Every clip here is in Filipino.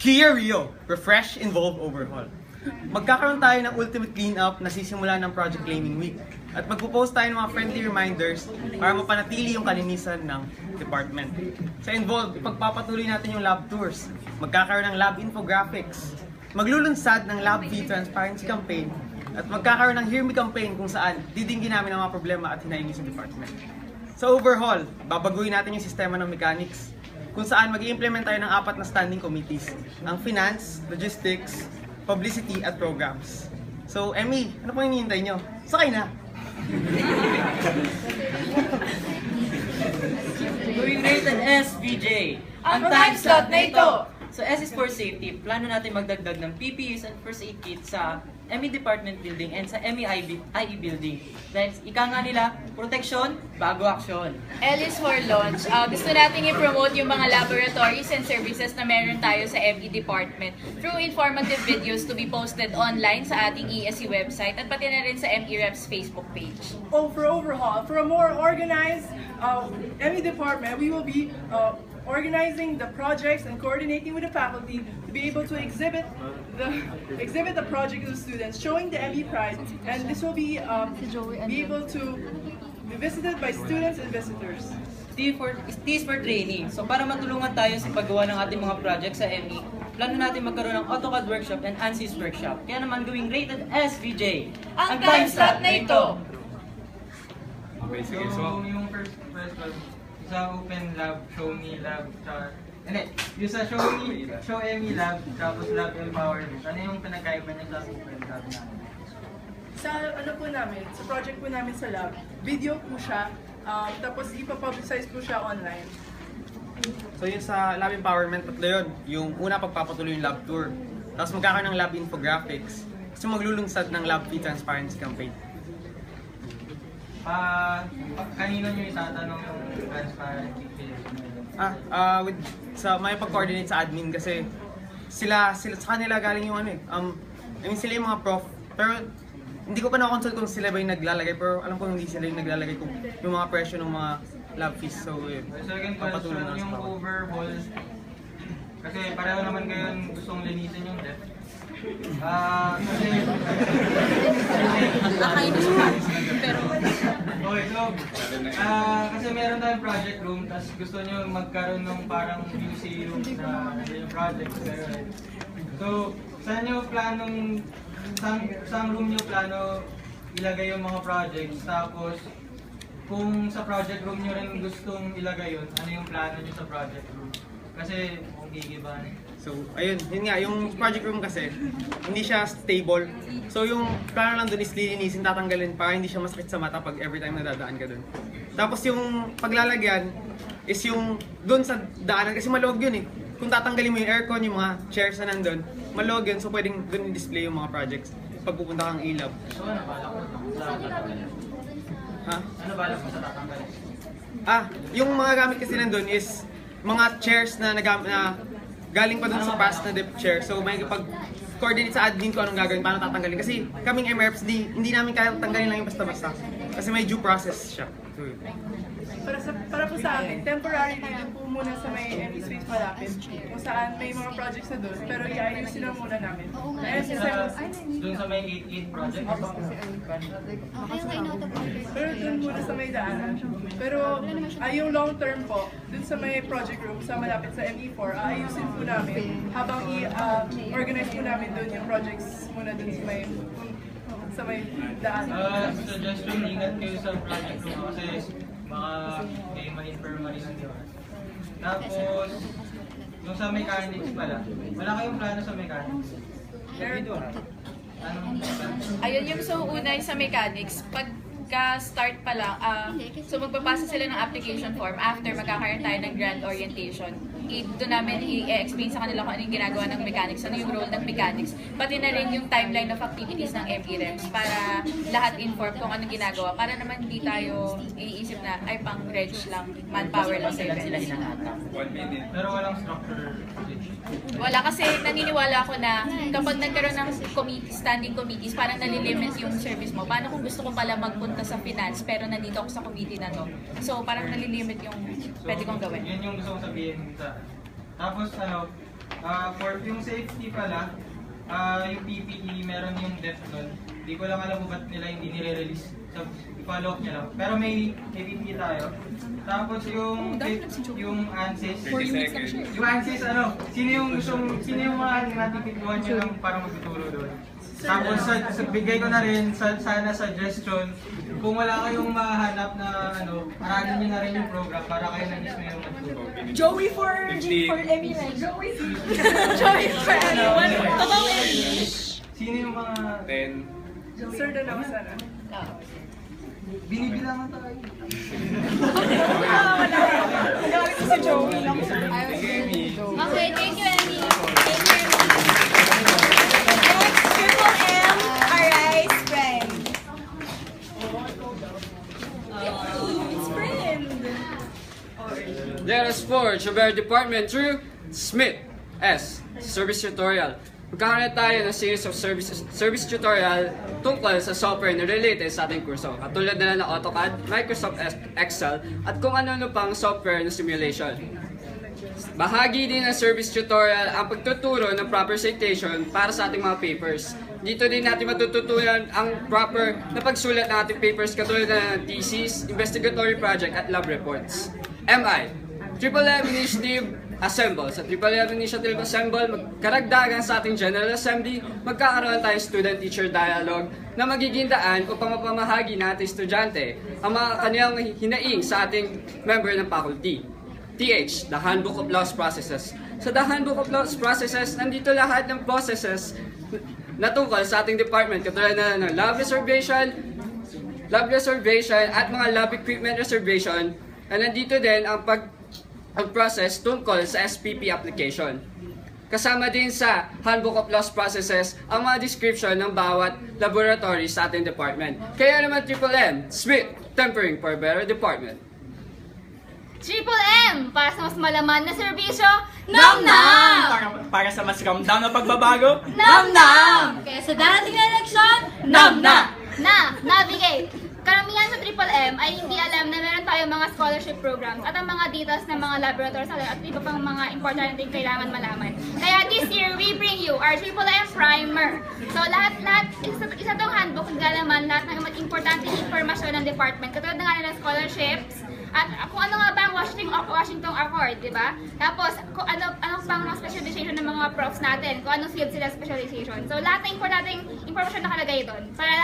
Kia Rio, Refresh, Involve, Overhaul. Magkakaroon tayo ng ultimate cleanup na sisimula ng Project Claiming Week. At magpo-post tayo ng mga friendly reminders para mapanatili yung kalinisan ng department. Sa Involve, ipagpapatuloy natin yung lab tours. Magkakaroon ng lab infographics. Maglulunsad ng lab fee transparency campaign. At magkakaroon ng Hear Me campaign kung saan didinggin namin ang mga problema at hinahingi sa department. Sa Overhaul, babaguhin natin yung sistema ng mechanics kung saan mag-i-implement tayo ng 4 na standing committees, ang Finance, Logistics, Publicity at Programs. So, Emmy, ano pong hinihintay nyo? Sakay na! Going rated S, VJ. Ang time slot na ito! So S is for safety. Plano natin magdagdag ng PPEs and first aid kit sa ME Department Building and sa ME IE Building. Dahil ika nga nila, protection bago aksyon. L is for launch. Gusto natin i-promote yung mga laboratories and services na meron tayo sa ME Department through informative videos to be posted online sa ating ESC website at pati na rin sa ME Reps Facebook page. For overhaul, for a more organized ME department, we will be organizing the projects and coordinating with the faculty to be able to exhibit the project to the students, showing the ME pride, and this will be able to be visited by students and visitors. T is for training. So para matulungan tayo sa paggawa ng ating mga projects sa ME, plano natin magkaroon ng AutoCAD workshop and ANSYS workshop. Kaya naman gawing rated S, VJ. Ang time slot na ito! Okay, sige. So, yung first one, sa Open Lab, Show Me Lab, yung sa Show Me Lab, tapos Lab Empowerment, ano yung pinagkaiba niya sa Open Lab namin? Sa ano po namin, sa project po namin sa lab, video po siya, tapos ipapublicize po siya online. So yung sa lab empowerment, tatlo yun. Yung una, pagpapatuloy yung lab tour. Tapos magkakaroon ng lab infographics. Kasi maglulunsad ng lab fee transparency campaign. Kanino nyo itatanong yung transparency phase? May pag-coordinate sa admin kasi sila sa kanila galing yung ano eh. I mean sila yung mga prof, pero hindi ko pa na-consult kung sila ba yung naglalagay, pero alam ko hindi sila yung naglalagay kung yung mga presyo ng mga lab fees. So yun, Second question, yung overhaul, kasi pareho naman kayo gustong linisin yung debt. Kasi meron tayong project room, tapos gusto nyo magkaroon ng parang museum sa yung project. So, saan room nyo plano ilagay yung mga projects, tapos kung sa project room nyo rin gustong ilagay yun, ano yung plano nyo sa project room? Kasi kung gigiba So, ayun, yun nga, yung project room kasi, hindi siya stable. So, yung plano lang dun is lilinisin, tatanggalin para hindi siya masakit sa mata pag every time nadadaan ka dun. Tapos yung paglalagyan is yung dun sa daanan, kasi maluwag yun eh. Kung tatanggalin mo yung aircon, yung mga chairs na nandun, maluwag yun, so pwedeng dun i-display yung mga projects pag pupunta kang ilab. So, ano balak mo sa tatanggalin? Ha? Ano balak mo sa tatanggalin? Yung mga gamit kasi nandun is mga chairs na galing pa dun sa past na dip chair. So may pag-coordinate sa admin ko anong gagawin, paano tatanggalin. Kasi kaming MRFs, hindi namin kaya tanggalin lang yung basta-basta. Kasi may due process siya. So, Para po sa amin, temporary din po muna sa may ME space malapit, kung saan may mga projects na doon, pero iayusin lang muna namin. Doon sa may 8-8 project? Pero doon muna sa may daanan. Pero yung long term po, doon sa may project room, sa malapit sa ME4, aayusin po namin habang i-organize po namin doon yung projects muna doon sa may daanan. Suggestion, ingat kayo sa project room kasi baka kayo ma-infirmary ng Diyos. Tapos, yung sa mechanics pala, wala kayong plano sa mechanics? Anong plano? Ayun yung so una yung sa mechanics. Pagka-start pa lang, so magpapasa sila ng application form after magkakaroon tayo ng grand orientation. Doon namin i-explain sa kanila kung ano yung ginagawa ng mechanics, ano yung role ng mechanics, pati na rin yung timeline of activities ng ME Reps para lahat inform kung anong ginagawa. Para naman hindi tayo iisip na ay pang reg lang, manpower lang sa events. Pero walang structure. Wala kasi naniniwala ako na kapag nagkaroon ng standing committees, parang nalilimit yung service mo. Paano kung gusto ko pala magpunta sa finance pero nandito ako sa committee na to? So parang nalilimit yung pwede kong gawin. Yun yung gusto kong sabihin sa... Tapos For yung safety pala, yung PPE, meron yung depth nun. Hindi ko lang alam kung ba't nila hindi nire-release. So, i-follow up niya lang. Pero may PPE tayo. Tapos yung ANSYS. Yung ANSYS, sino yung mga natitikuhan nyo lang para magtuturo doon? Tapos bigay ko na rin sana suggestion, kung wala kayong mahanap na aralin nyo na rin yung program para kayo na mismo yung magturo. Joey for Emmy. Joey for anyone. Totoo Emmy. Sino yung mga... 10. Sir, dalawa sana. Binibilangan tayo. Wala. Nagalit ko si Joey lang. Okay, thank you, Emmy. Triple M, Arise, friend. It's friend. Let us forge a better department through Smith S. Service Tutorial. Magkakaroon tayo ng series of service tutorial tungkol sa software na related sa ating kurso. Katulad na lang ng AutoCAD, Microsoft Excel, at kung ano-ano pang software na simulation. Bahagi din ng service tutorial ang pagtuturo ng proper citation para sa ating mga papers. Dito din natin matututunan ang proper na pagsulat ng ating papers katulad ng thesis, investigatory project at lab reports. MI, Triple M Initiative Assemble. Sa Triple M Initiative Assemble, magkaragdagan sa ating General Assembly, magkakaroon tayong student-teacher dialogue na magiging daan upang mapamahagi natin estudyante ang mga kanilang hinaing sa ating member ng faculty. TH, the Handbook of Laws Processes. Sa the Handbook of Laws Processes, nandito lahat ng processes na tungkol sa ating department, katulad na ng lab reservation at mga lab equipment reservation. At nandito din ang process tungkol sa SPP application. Kasama din sa Handbook of Laws Processes ang mga description ng bawat laboratory sa ating department. Kaya naman Triple M, Smith, Tempering for a Better Department. Triple M, para sa mas malaman na serbisyo, nam-nam! Para sa mas ramdam na pagbabago, Nam-nam! Kaya sa darating na eleksyon, nam-nam! Navigate! Karamihan sa Triple M ay hindi alam na meron tayong mga scholarship programs at ang mga details ng mga laboratories at iba pang mga importante kailangan malaman. Kaya this year, we bring you our Triple M Primer. So isa tong handbook na naman lahat ng importante informasyon ng department. Katulad na nga nila scholarships, at kung ano nga ba ang Washington Accord, di ba? Tapos, kung ano pang mga specialization ng mga profs natin, kung anong field sila specialization. So, lahat ng importanteng informasyon nakalagay doon. Para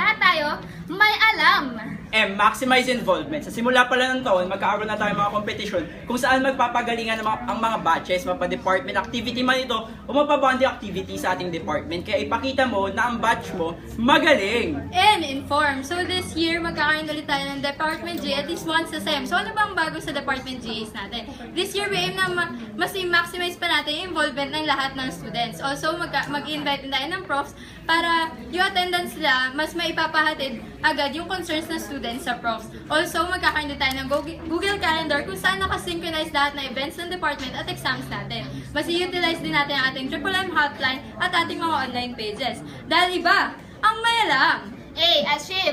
lahat tayo may alam. Maximize involvement. Sa simula pala ng taon, magkakaroon na tayo mga competition kung saan magpapagalingan ang mga batches, mapa-department activity man ito o mapa-bonding activity sa ating department. Kaya ipakita mo na ang batch mo magaling. And inform. So this year, magkakaroon ulit tayo ng Department G at least once a sem. So ano bang bago sa Department GAs natin? This year, we aim na mas i-maximize pa natin yung involvement ng lahat ng students. Also, mag-invite tayo ng profs para yung attendance nila mas maipapahatid agad yung concerns ng students sa profs. Also, magkakaroon din tayo ng Google Calendar kung saan nakasynchronize lahat ng events ng department at exams natin. Mas i-utilize din natin ang ating Triple M hotline at ating mga online pages. Dahil iba ang may alam.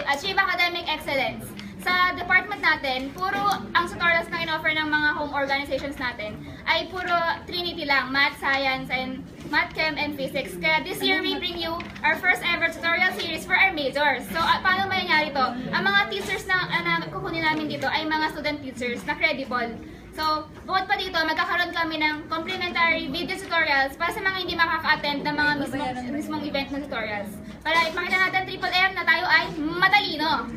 Achieve academic excellence. Sa department natin, puro ang tutorials na in-offer ng mga home organizations natin ay puro Trinity lang, Math, Science, and Math, Chem, and Physics. Kaya this year, we bring you our first ever tutorial series for our majors. So, paano mangyayari to? Ang mga teachers na kukunin namin dito ay mga student teachers na credible. So, bukod pa dito, magkakaroon kami ng complimentary video tutorials para sa mga hindi makaka-attend ng mga mismong event na tutorials. Para ipakita natin Triple M na tayo ay matalino.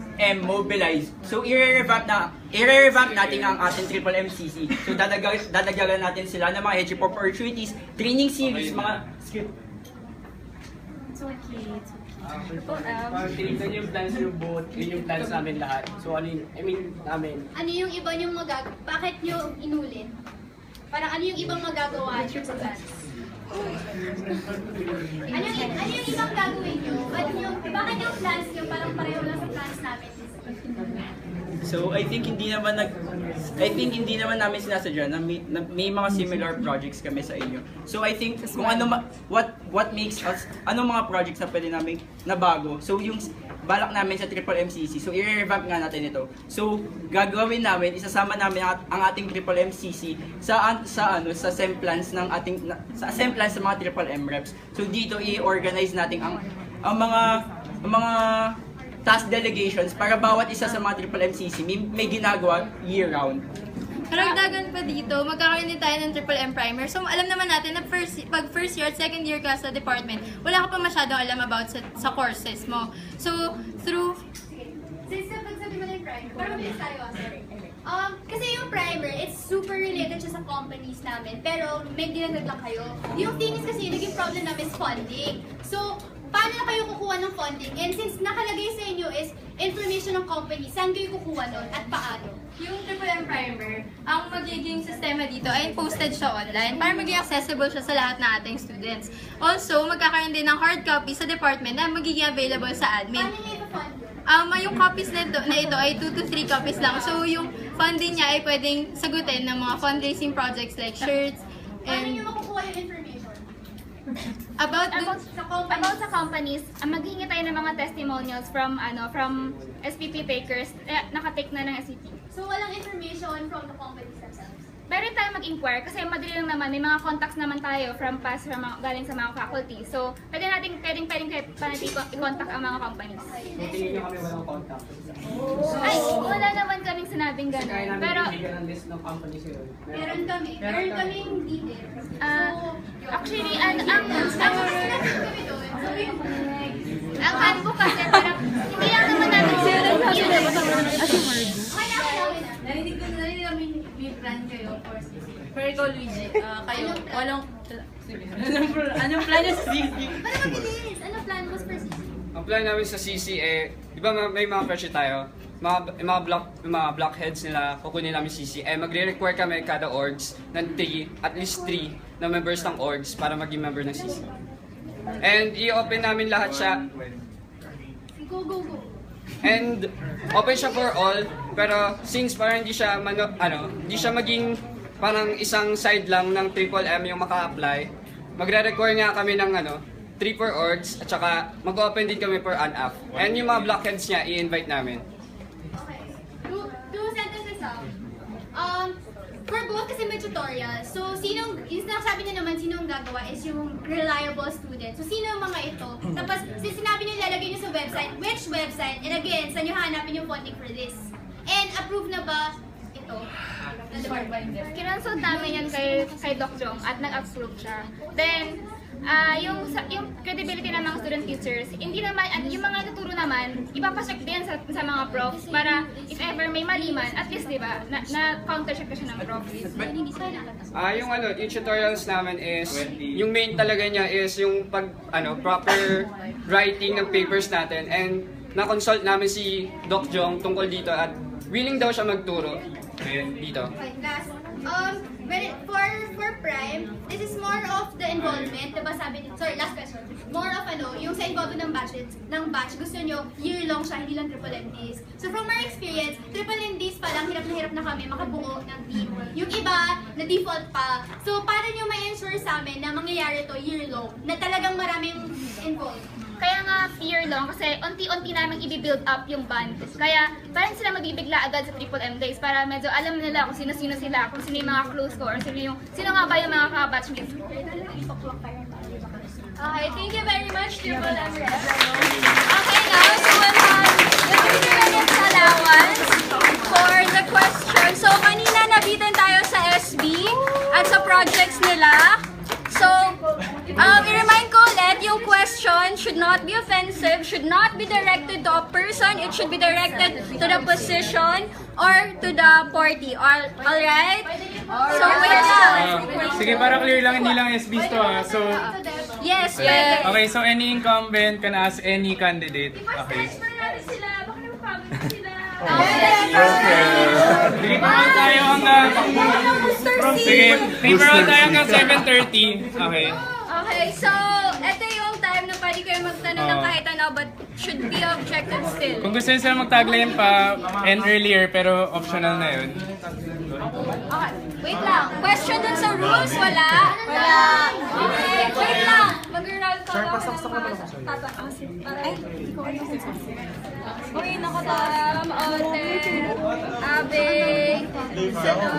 Mobilize. So, i-revamp natin ang ating Triple MCC. So, dadagdagan natin sila ng mga headship opportunities, training series, mga skill. It's okay. Tinignan yung plans yung both, yun yung plans namin lahat. So ano namin. Ano yung iba yung bakit nyo inulit? Parang ano yung ibang magagawa sa plans? Ano yung ibang gagawin nyo? Bakit yung plans nyo parang pareho lang sa plans namin? So I think hindi naman namin sinasadya na may mga similar projects kami sa inyo. So I think kung what makes us mga projects na pwede namin na bago. So yung balak namin sa Triple MCC. So i-revamp nga natin ito. So gagawin namin, isasama namin ang ating Triple MCC sa SEM plans ng sa SEM plans sa mga Triple M reps. So dito i-organize natin ang mga task delegations para bawat isa sa mga Triple MCC may ginagawa year-round. Karagdagan pa dito, magkakaroon din tayo ng Triple M Primer. So, alam naman natin na pag first year at second year ka sa department, wala ka pa masyadong alam about sa courses mo. So, through... Since pagsabi mo na yung primer, parang mabilis tayo, sorry. Kasi yung primer, it's super related siya sa companies namin, pero may dinagdag lang kayo. Yung thing is kasi, naging problem namin is funding. So, paano na kayo kukuha ng funding? And since nakalagay sa inyo is information ng company, saan kayo kukuha nun at paano? Yung Triple M Primer, ang magiging sistema dito ay posted siya online para maging accessible siya sa lahat ng ating students. Also, magkakaroon din ng hard copy sa department na magiging available sa admin. Paano nyo ipa-fund? Yung copies na ito ay 2 to 3 copies lang. So, yung funding niya ay pwedeng sagutin ng mga fundraising projects like shirts. Paano nyo makukuha yung information? About sa companies, maghihingi tayo ng mga testimonials from SPP takers, nakatake na ng SCP. So, walang information from the companies themselves? Pwede tayo mag-inquire kasi madali lang naman, may mga contacts naman tayo from galing sa mga faculty. So, pwedeng i-contact ang mga companies. Tingin nyo kami walang contact. Ay, wala naman kaming sinabing Kaya gano'n. namin Pero, bibigyan ng list ng companies yun. Meron kaming details. actually, Ang handbook kasi parang, hindi lang naman namin sila narinig namin may plan kayo for Pero ikaw, Luigi, kayo, walang... Anong plan niya sa CC? Para mabilis! Ano plan mo for CC? Ang plan namin sa CC di ba may mga pressure tayo? Mga blockheads nila, kukunin namin CC. Magre-require kami kada orgs ng at least 3 na members ng orgs para maging member ng CC. And i-open namin lahat siya. Go! And open siya for all, pero since parang hindi siya maging parang isang side lang ng Triple M yung maka-apply, magre-require nga kami ng 3 for orgs at saka mag-open din kami for UNAF. And yung mga blockheads niya, i-invite namin. Okay. Two sentences lang. For both kasi may tutorial. So, yung sabi niya naman, sinong gagawa is yung reliable student. So, sino ang mga ito? Tapos, sinabi niyo ilalagay niyo sa website, which website? And again, saan niyo hanapin yung funding for this? And approve na ba ito? Kinansod namin yan kay Doc Jong at nag-approve siya. Then, yung credibility ng mga student teachers, hindi naman, yung mga tuturo naman, ipapacheck din sa mga profs para if ever may mali man, at least diba, na-counter-check ka siya ng profs. Yung tutorials namin is, yung main talaga niya is yung proper writing ng papers natin, and na-consult namin si Doc Jong tungkol dito at willing daw siya magturo dito. Okay, last. For Prime, this is more of the involvement, diba sabi, last question. More of yung sa involvement ng batch, gusto nyo year-long siya, hindi lang Triple MDs. So from our experience, Triple MDs pa lang, hirap na kami makabuo ng team. Yung iba, na default pa. So paano nyo ma-ensure sa amin na mangyayari to year-long, na talagang maraming involved? Kaya nga year-long kasi unti-unti namin i-build up yung band. Kaya parang sila magbibigla agad sa Triple M days para medyo alam nila kung sino-sino sila, kung sino yung mga close ko, or sino nga ba yung mga ka-batchmates. Okay, thank you very much, Triple M Rep. Okay, now, so we'll have the 30 minutes allowance for the question. So, kanina nabitan tayo sa SB at sa projects nila. So, i-remind ko ulit, yung question should not be offensive, should not be directed to a person, it should be directed to the position or to the party. Alright? So, wait lang. Sige, para clear lang, hindi lang SBs to ha. So, Yes. okay, so any incumbent can ask any candidate. Okay. Sige, paroon tayo hanggang... Sige, paroon tayo hanggang 7:30. Okay. Okay, so, ito yung time na pwede kayo magtanong ng kahit ano, but should be objective still. Kung gusto nyo sila mag-tagline pa and earlier, pero optional na yun. Okay, wait lang. Question dun sa rules, wala? Wala. Okay, wait lang. Mag-roll call ako ng mga tataasin. Ay, hindi ko ano. Uy, nakutam, Oten, Abe, sunod.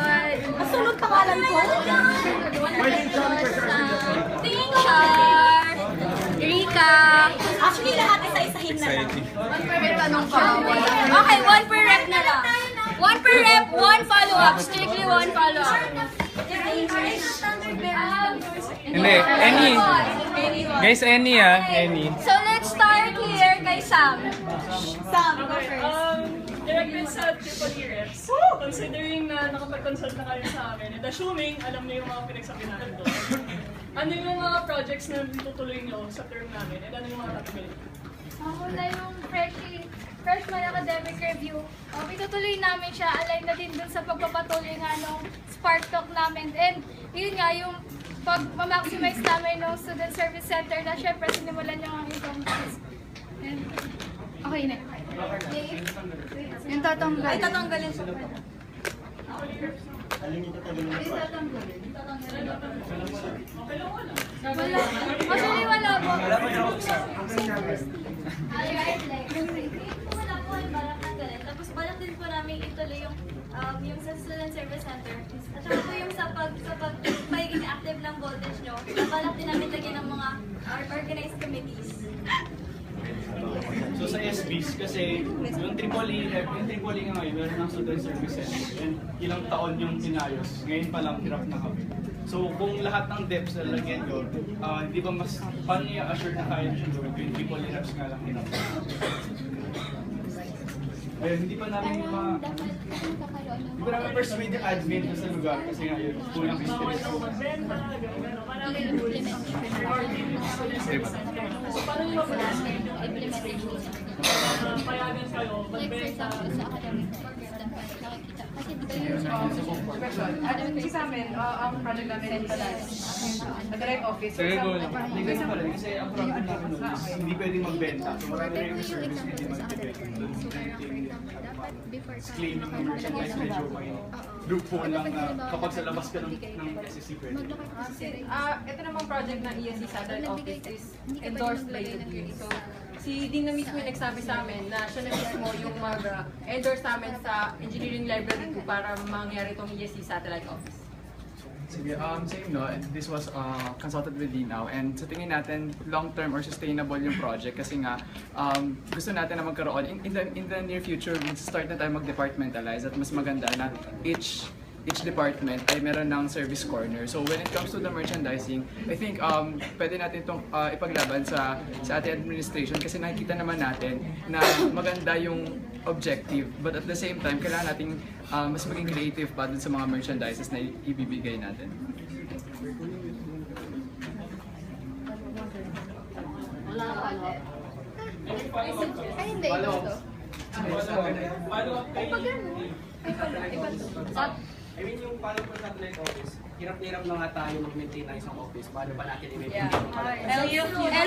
Masunod pangalan ko? Char, Rika. Actually, lahat isa-isahin na lang. Okay, one per rep na lang. One per rep, one follow-up. Strictly one follow-up. Hindi, any. Guys, any any. So let's start here kay Sam. Sam, go first. Directed sa triple reps, considering na nakapag-consult na kayo sa amin, and assuming alam niyo yung mga pinagsabi natin doon, ano yung mga projects na tutuloy niyo sa term namin, and ano yung mga tatagaling? Ako na yung freshman academic review. Itutuloy namin siya, align na din dun sa pagpapatuloy nga nung Spark Talk namin. And yun nga, yung pag-maximize namin ng Student Service Center na syempre sinimulan niyo ang ibang class. And okay na. Yung tatanggalin. Ay, tatanggalin siya pala. Wala. Actually, wala po. Wala po yung Wala po yung balak tanggalin. Tapos balak din po namin ituloy yung sa Student Service Center. At saka po yung sa pagiging active ng voltage nyo, balak din namin lagyan ng mga organized committees. So sa SBs, kasi yung AAA nga ngayon, meron ng Student Service Center. And ilang taon yung pinayos, ngayon pa lang hirap na kami. So kung lahat ng DEPs na lagyan nyo, di ba mas paano i-assure na kaya siya gawin? Yung AAA reps nga lang hirap. Ayun, hindi pa namin hindi pa namin persuade yung admin na sa lugar kasi nga yun, kulang experience. So paano nyo ma-persuade yung administration? Payagan kayo, magbenta. Kasi sa amin, ang project namin ay nag-direct office. Legal pa rin kasi ang problem namin nun is hindi pwedeng magbenta. So marami rin yung service hindi magbibigay. Claiming ng merchandise medyo may loophole lang na kapag sa labas ka ng SEC pwede. Ito namang project ng ESC Satellite Office is endorsed by the Dean. So, si Dean na mismo yung nagsabi sa amin na siya na mismo yung mag-endorse sa amin sa Engineering Library 2 para mangyari itong ESC Satellite Office. Sige, same no, this was consulted with Dean now, and sa tingin natin long-term or sustainable yung project kasi nga gusto natin na magkaroon in the near future, start na tayo mag-departmentalize at mas maganda na each department ay meron ng service corner. So when it comes to the merchandising, I think pwede natin itong ipaglaban sa ating administration kasi nakikita naman natin na maganda yung objective, but at the same time, kailangan nating mas maging creative pa dun sa mga merchandises na ibibigay natin. Ay, hindi. Ito to. I mean, yung paano po sa satellite office, hirap-hirap na nga tayo mag-maintain ng isang office. Paano ba natin i-maintain?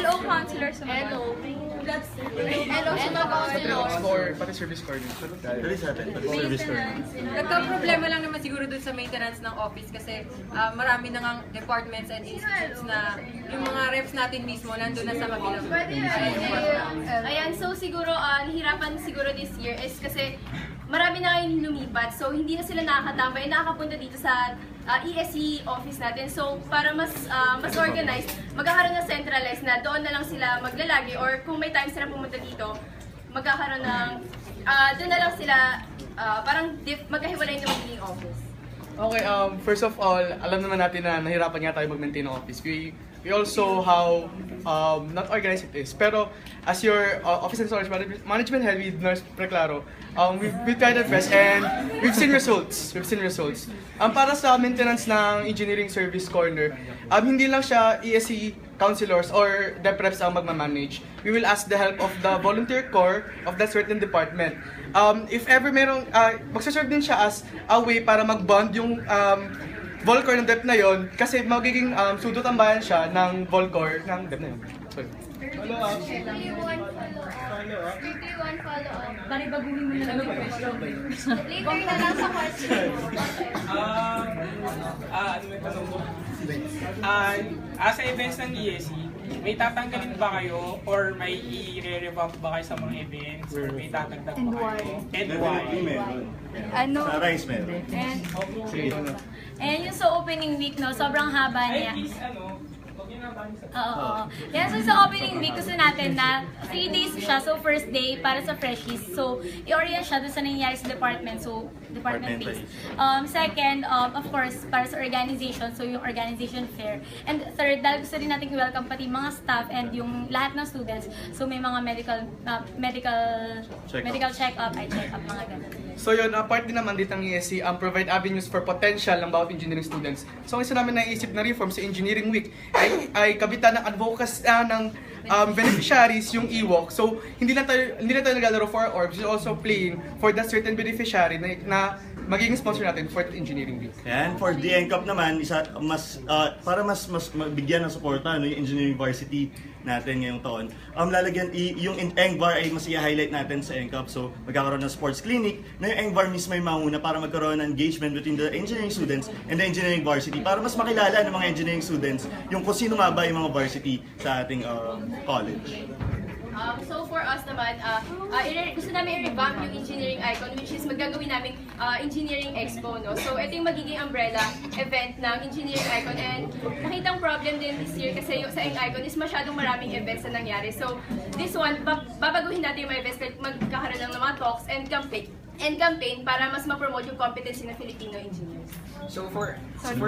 LO counselors. LO. LO sa mga counselors. Pati service coordinator. Nagka-problema lang naman siguro dun sa maintenance ng office kasi marami na ngang departments and institutes na yung mga reps natin mismo nandun na sa kabilang. Ayan, so siguro, nahirapan siguro this year is kasi marami na kayong lumipat, so hindi na sila nakakatambay, nakakapunta dito sa ESC office natin. So para mas organized, magkakaroon ng centralized na doon na lang sila maglalagi, or kung may time sila pumunta dito, magkakaroon ng doon na lang sila parang magkahiwalay na magiging office. Okay, first of all, alam naman natin na nahirapan nga tayo mag-maintain ng office. We also how not organized it is. Pero as your office and storage management head with Nurse Preclaro, we've tried our best and we've seen results. Para sa maintenance ng Engineering Service Corner, hindi lang siya ESC counselors or DepReps ang magmamanage. We will ask the help of the volunteer corps of that certain department. If ever merong, magsaserve din siya as a way para mag-bond yung Volcore ng DEP na yon kasi magiging pseudo-tambayan siya ng Volcore ng DEP na yun. Sorry. Follow up. Bari baguhin mo na lang yung question. Later na lang sa question. Ano yung tanong mo? Sa events ng ESC, may tatanggalin ba kayo or may i-revamp ba kayo sa mga events or may tatagdag ba kayo? And why? Ano? Sa Rice meron. And yung sa opening week, no, sobrang haba niya. Oo. Yan, so sa opening week, gusto natin na 3 days siya. So, first day para sa freshies. So, i-orient siya doon sa nangyayari sa department. So, department-based. Second, of course, para sa organization. So, yung organization fair. And third, dahil gusto rin natin i-welcome pati mga staff and yung lahat ng students. So, may mga medical check-up, eye check-up, mga ganun. So yun, part din naman dito ng ESC, provide avenues for potential ng bawat engineering students. So ang isa namin naisip na reform sa Engineering Week ay kabitan ng advocacy ng beneficiaries yung e-walk. So hindi na tayo naglalaro for our orbs, we're also playing for the certain beneficiary na magiging sponsor natin for the Engineering Week. And for the NCAP naman, para mas bigyan ng suporta yung Engineering Varsity natin ngayong taon. Lalagyan yung ENGVAR ay mas i-highlight natin sa NCAP. So magkakaroon ng sports clinic na yung ENGVAR mismo ay mauna para magkaroon ng engagement between the engineering students and the engineering varsity para mas makilala ng mga engineering students yung kung sino nga ba yung mga varsity sa ating college. So for us naman, gusto namin i-revamp yung engineering icon, which is magagawin namin engineering expo, no? So ito yung magiging umbrella event ng engineering icon, and nakitang problem din this year kasi yung sa icon is masyadong maraming events na nangyari. So this one, babaguhin natin yung mga events, magkakaroon ng mga talks and campaign para mas ma-promote yung competency ng Filipino engineers. So for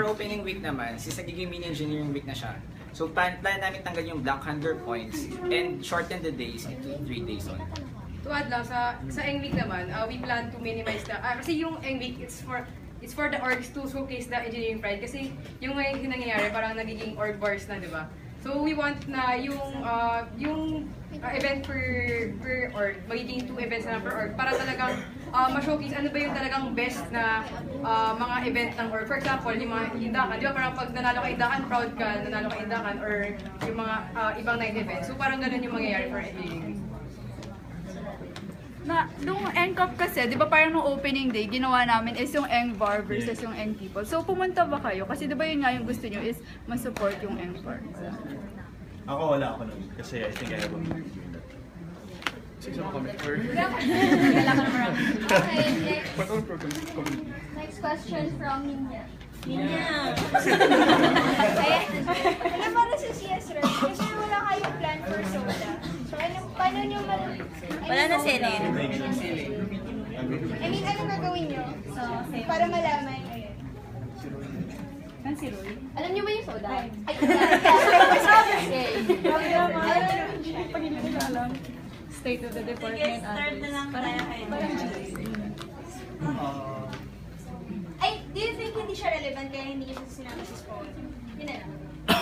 opening week naman, since nagiging mini engineering week na siya, so plan namin tanggal yung black 100 points and shorten the days into 3 days on. To add lang, sa Eng Week naman, we plan to minimize kasi yung Eng Week, it's for the orgs to showcase the engineering pride. Kasi yung ngayon nangyayari, parang nagiging org bars na, di ba? So we want na yung event per org, magiging 2 events na per org para talagang ma-showcase ano ba yung talagang best na mga event ng org. For example, yung mga hindakan, di ba parang pag nanalo ka hindakan, proud ka, nanalo ka hindakan, or yung mga ibang night events. So parang ganun yung mangyayari for engineering. Nung NCAP kasi, di ba parang nung opening day, ginawa namin is yung ENGVAR versus yung ENG-People. So pumunta ba kayo? Kasi di ba yun nga yung gusto nyo is ma-support yung ENGVAR? Ako wala ako nun kasi I think I have a Next question from Ninya. Ano para sa CS Rep? Kasi wala kayong plan for soda. So, paano nyo Wala na selling. I mean, anong gagawin nyo? Para malaman. Alam niyo ba yung soda? Ay, State of the department. Start na lang para kayo. Ay, do you think hindi siya relevant kaya hindi niyo siya sinabi sa school? Yun na lang.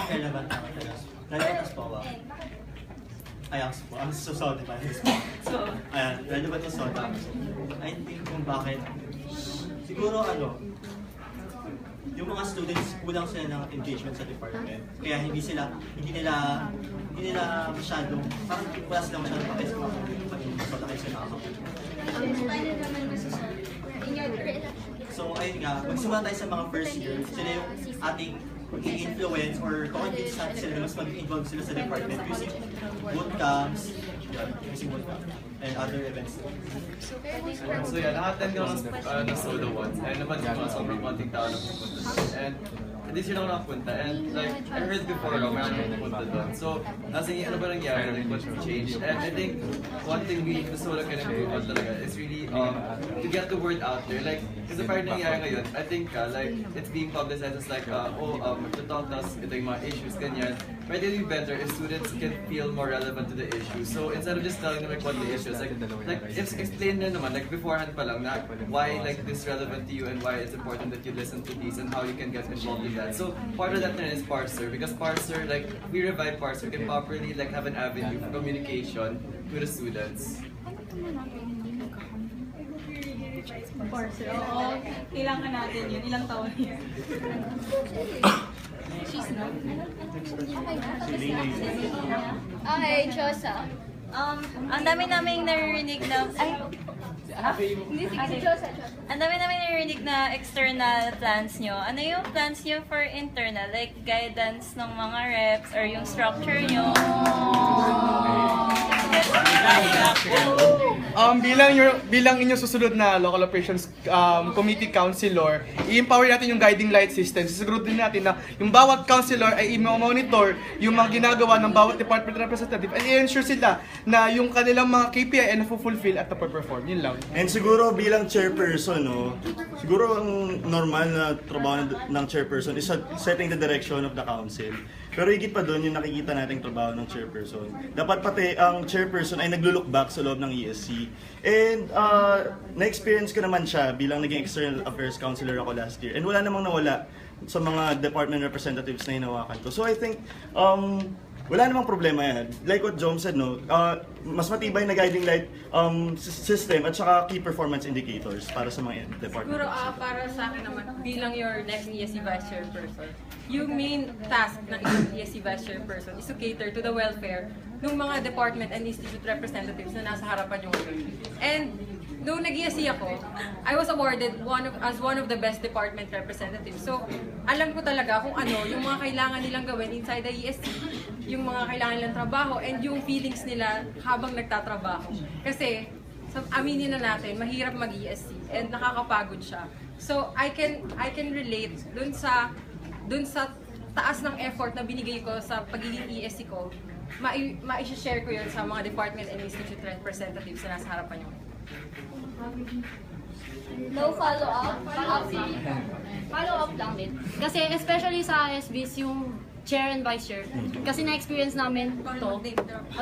Relevant naman talaga. Relevant po ba? Ayan po. I'm so sorry by this. Ayan, relevant na soda. I think kung bakit, siguro yung mga students kulang sila ng engagement sa department. Kaya hindi nila masyadong, parang wala silang masyadong pakis kung soda kayo sila nakakapunta. Paano naman masasabi? In your So ayun nga, magsimula tayo sa mga first year, sila yung ating i-influence or convince natin sila na mas mag-involve sila sa department using bootcamps, and other events. So yeah, naka-attend ko ng solo once, and napansin ko sobrang konting tao na pupunta. And hindi sila nakapunta, and like, I heard before, mayroon pupunta doon. So, kasi ano ba nangyari, what changed? And I think one thing the solo can improve on talaga is really to get the word out there. Like, kasi parang nangyari ngayon, I think like, it's being publicized as like, magtatalk us, ito yung mga issues, ganyan. But it would be better if students can feel more relevant to the issue. So, instead of just telling them like what the issue is, like explain na naman, like beforehand pa lang, na why like this relevant to you and why it's important that you listen to these and how you can get involved in that. So, part of that is parser, because parser, like, we revive parser, can properly like have an avenue for communication with the students. Of course, oo. Kailangan natin yun. Ilang taon yun. She's not. Okay, Chosa. Ang dami naming naririnig na... Ang dami namin naririnig na external plans nyo. Ano yung plans nyo for internal? Like guidance ng mga reps or yung structure nyo? Bilang inyong susunod na local operations committee councilor, i-empower natin yung guiding light system. Sisiguro din natin na yung bawat councilor ay i-monitor yung mga ginagawa ng bawat department representative and i-ensure sila na yung kanilang mga KPI ay na-fulfill at na-perform. Yun lang. And siguro bilang chairperson, no, siguro ang normal na trabaho ng chairperson is setting the direction of the council. Pero higit pa doon yung nakikita nating trabaho ng chairperson. Dapat pati ang chairperson ay naglo-look back sa loob ng ESC. And na-experience ko naman siya bilang naging external affairs counselor ako last year. And wala namang nawala sa mga department representatives na hinawakan ko. So I think wala namang problema yan. Like what Jom said, no, mas matibay na guiding light system at saka key performance indicators para sa mga department. Siguro para sa akin naman, bilang your next ESC Vice Chairperson, yung main task ng ESC Vice Chairperson is to cater to the welfare ng mga department and institute representatives na nasa harapan yung ngayon. And noong nag-ESC ako, I was awarded as one of the best department representatives. So, alam ko talaga kung ano yung mga kailangan nilang gawin inside the ESC, yung mga kailangan nilang trabaho, and yung feelings nila habang nagtatrabaho. Kasi, aminin na natin, mahirap mag-ESC and nakakapagod siya. So, I can relate dun sa taas ng effort na binigay ko sa pagiging ESC ko, ma-share ko yun sa mga department and institute representatives na nasa harapan nyo. No follow-up? Follow-up lang din. Kasi especially sa ISBs, yung chair and vice chair. Kasi na-experience namin to. Oh,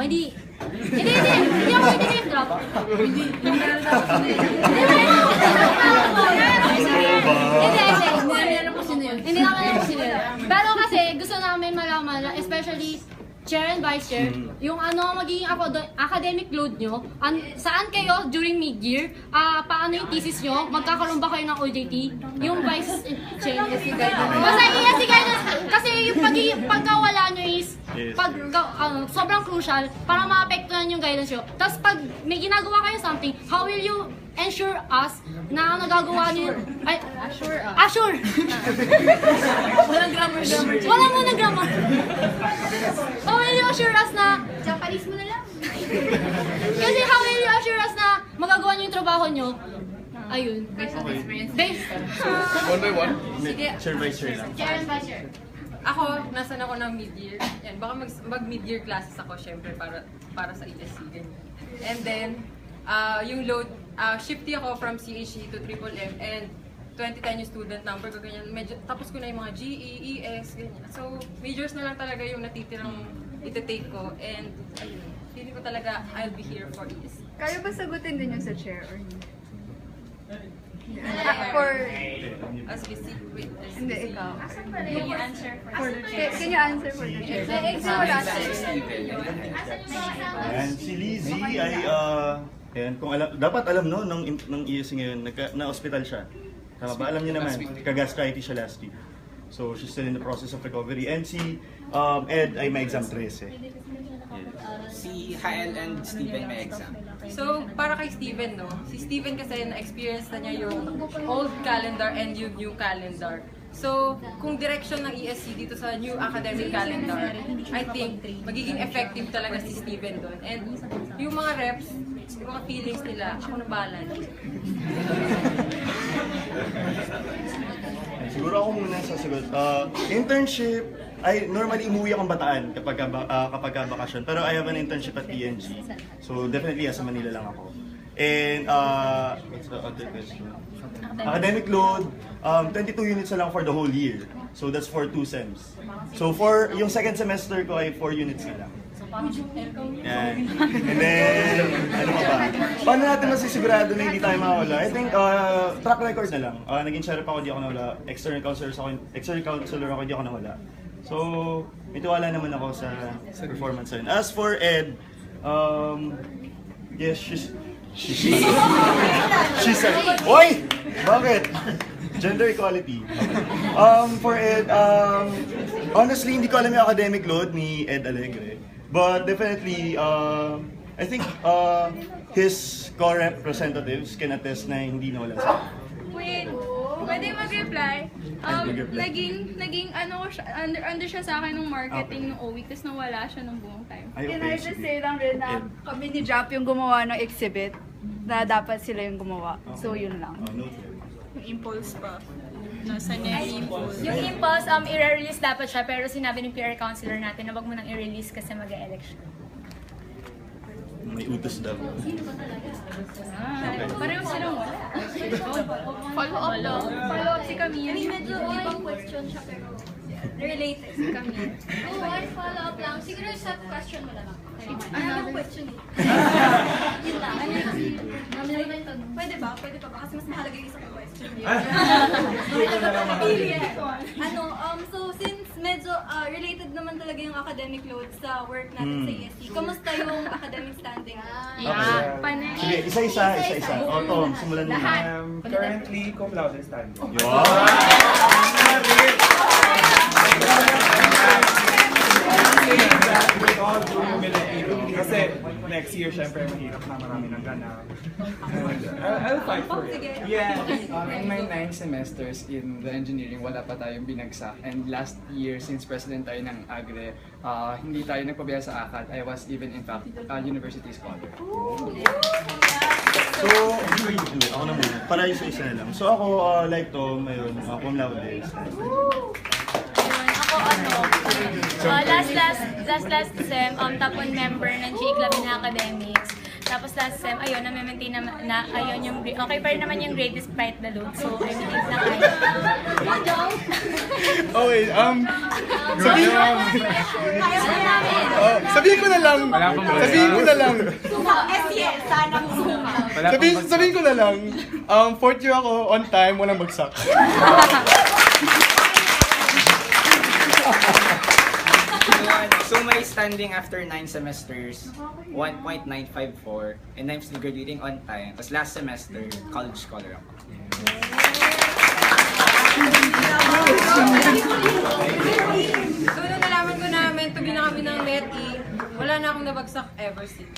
hindi ako name drop. Hindi naman po sino yun. Hindi naman po sino yun. Pero kasi gusto namin malaman, especially chair and vice chair, yung ano magiging academic load nyo, saan kayo during mid-year, paano yung thesis nyo, magkakaroon ba kayo ng OJT, yung vice chair, basta ESC guidance, kasi yung pagkawala nyo is, sobrang crucial para maapektuhan yung guidance nyo. Tapos pag may ginagawa kayo something, how will you ensure us na ang nagagawa nyo ay, assure. Walang grammar. Walang muna grammar. How will you assure us na Japanese mo na lang. Kasi how will you assure us na magagawa nyo yung trabaho nyo? Ayun. Based on experience. One by one? Sige. Chair by chair lang. Chair and vice chair. Ako, nasan ako ng mid-year. Yan, baka mag-mid-year classes ako, syempre, para sa ESC. Ganyan. And then, yung load, shifty ako from CHE to Triple M, and 2010 yung student number ko, ganyan. Tapos ko na yung mga GE, ES, ganyan. So, majors na lang talaga yung natitirang iti-take ko, and ayun, feeling ko talaga I'll be here for ESC. Kaya ba sagutin din yung sa chair or hindi? Hindi, ikaw. Can you answer for the chair? Can you answer for the chair? Ayan, si Lizzie ay, kung dapat alam no, ng ESC ngayon, na-hospital siya. Tama ba? Alam niyo naman, ka-gastritis siya last week. So, she's still in the process of recovery. And si Ed ay may exam 13. Si Hael and Steven may exam. So, para kay Steven, no? Si Steven kasi na-experience na niya yung old calendar and yung new calendar. So, kung direction ng ESC dito sa new academic calendar, I think magiging effective talaga si Steven doon. And yung mga reps, yung mga feelings nila, ako na bahala. Siguro ako muna sasagot. Internship, normally umuwi akong Bataan kapag bakasyon. Pero I have an internship at PNG. So definitely sa Manila lang ako. And what's the other question? Academic load, 22 units na lang for the whole year. So that's for 2 sems. So for yung second semester ko ay 4 units na lang. Yan. And then, ano pa ba? Paano natin masisigurado na hindi tayo mawala? I think, track record na lang. Naging sheriff ako, di ako nawala. External counselor ako, di ako nawala. So, may tiwala naman ako sa performance rin. As for Ed, yes, She said, Oy! Bakit? Gender equality. For Ed, honestly, hindi ko alam yung academic load ni Ed Alegre. But definitely, I think his co-representatives can attest na hindi nawala sa Wait, pwede mag-reply? Naging ano ko siya, under siya sa akin ng marketing nung week, tapos nawala siya ng buong time. Can I just say lang rin na kami ni Jap yung gumawa ng exhibit na dapat sila yung gumawa. So yun lang. Yung impulse pa. Nasaan niya yung impulse? Yung impulse, i-release dapat siya, pero sinabi ng PR counselor natin na wag mo nang i-release kasi mag-election. May utos daw. Pareho silang wala. Follow-up daw. Follow-up si Camille. Medyo ibang question siya pero related si Camille. follow-up lang. Siguro sa question mo lang. Ano question eh? Yun lang. Pwede ba? Pwede pa ba? Kasi mas mahalaga yung isang question. So since medyo related naman talaga yung academic load sa work natin sa ESC, kamusta yung academic standing? Sige, isa-isa. Tom, simulan mo na. Currently, cum laude standing. With all due humility, kasi next year, syempre, mahirap na marami ng gana. I'll fight for it. Yeah, in my 9 semesters in the engineering, wala pa tayong binagsak. And last year, since president tayo ng Agre, hindi tayo nagpabiya sa ACAD. I was even, in fact, university scholar. So, ako na muna. Para isa-isa na lang. So ako, like Tom, mayroon, cum laude. Last sem, top 1 member ng J Club in Academics. Tapos last sem, ayun, na-maintain na ayun yung grade. Okay pa rin naman yung grade despite the load. So, I believe na kaya. Okay, sabihin ko na lang. Sabihin ko na lang, fourth year ako, on time, walang bagsak. So my standing after 9 semesters, 1.954, and I'm still graduating on time. Tapos last semester, college scholar ako. So nung nalaman ko na tubi na kami ng METI, wala na akong nabagsak ever since.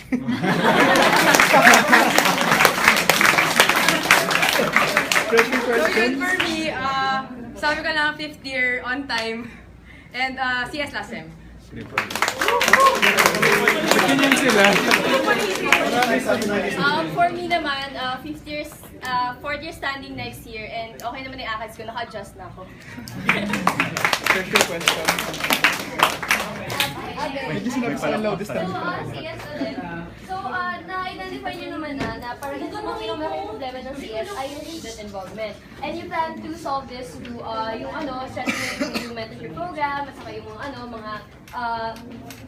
So yun for me, sabi ko lang 5th year on time. And CS last sem. For me naman, 4th year standing next year, and okay naman yung ACADS ko, naka-adjust na ako. So, na-identify nyo naman na parang ito mga problema ng CS ay yung student involvement. And you plan to solve this through yung strengthening yung mentorship program, at saka yung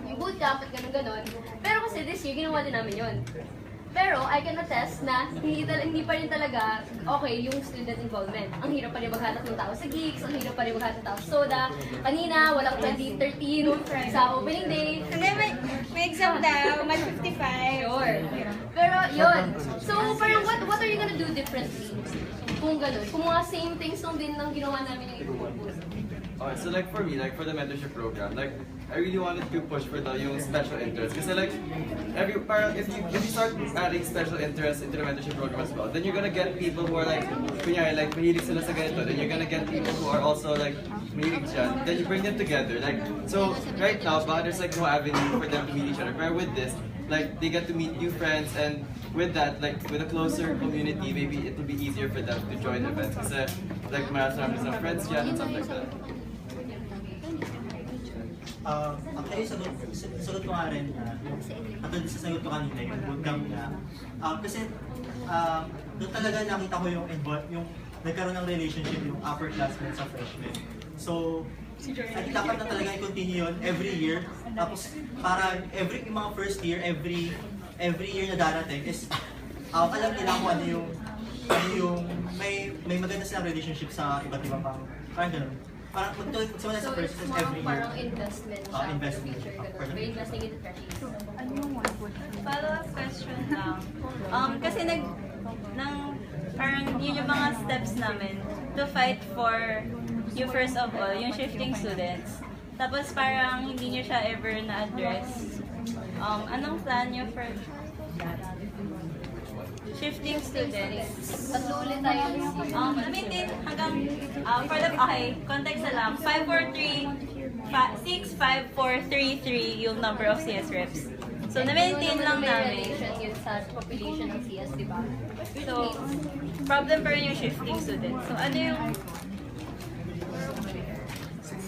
yung bootcamp at ganun-ganon. Pero kasi this year, ginawa din namin yun. Pero I can attest na hindi pa rin talaga okay yung student involvement. Ang hirap pa rin maghanap ng tao sa gigs, ang hirap pa rin maghanap ng tao sa soda. Kanina, walang 2013 sa opening day. May exam daw, may 55. Sure. Pero yun. So parang what are you gonna do differently? Kung ganun. Kung mga same things lang din ng ginawa namin yung ipupurpose. So like for me, like for the mentorship program, like I really wanted to push for yung special interest. Kasi like if you start adding special interest into the mentorship program as well, then you're gonna get people who are like kunyari like mahilig sila sa ganito. Then you're gonna get people who are also like mahilig dyan. Then you bring them together. Like so right now, there's like no avenue for them to meet each other. But with this, like they get to meet new friends, and with that, like with a closer community, maybe it will be easier for them to join events. Kasi like marami sa friends dyan and stuff like that. Actually, sagot ko nga rin, katulad sa sagot ko kanina, yung bootcamp na. Kasi doon talaga nakita ko yung nagkaroon ng relationship yung upperclassmen sa freshmen. So, I think dapat na talaga i-continue yun every year. Tapos, para yung mga first year, every year na darating is, alam nila kung ano yung may maganda silang relationship sa iba't ibang parang ganun. parang magsimula sa first it's is more every of year. parang investment siya Investment. for future. Ganun. We're investing in the freshies. Follow-up question lang. Kasi parang yun yung mga steps namin to fight for yung first of all, yung shifting students. Tapos parang hindi nyo siya ever na-address. Anong plan nyo for shifting students? Tatlo ulit tayo. Na-maintain hanggang, context na lang, 65433 yung number of CS reps. So, na-maintain lang namin. Relation yun sa population ng CS, di ba? So, problem pa rin yung shifting students. So, ano yung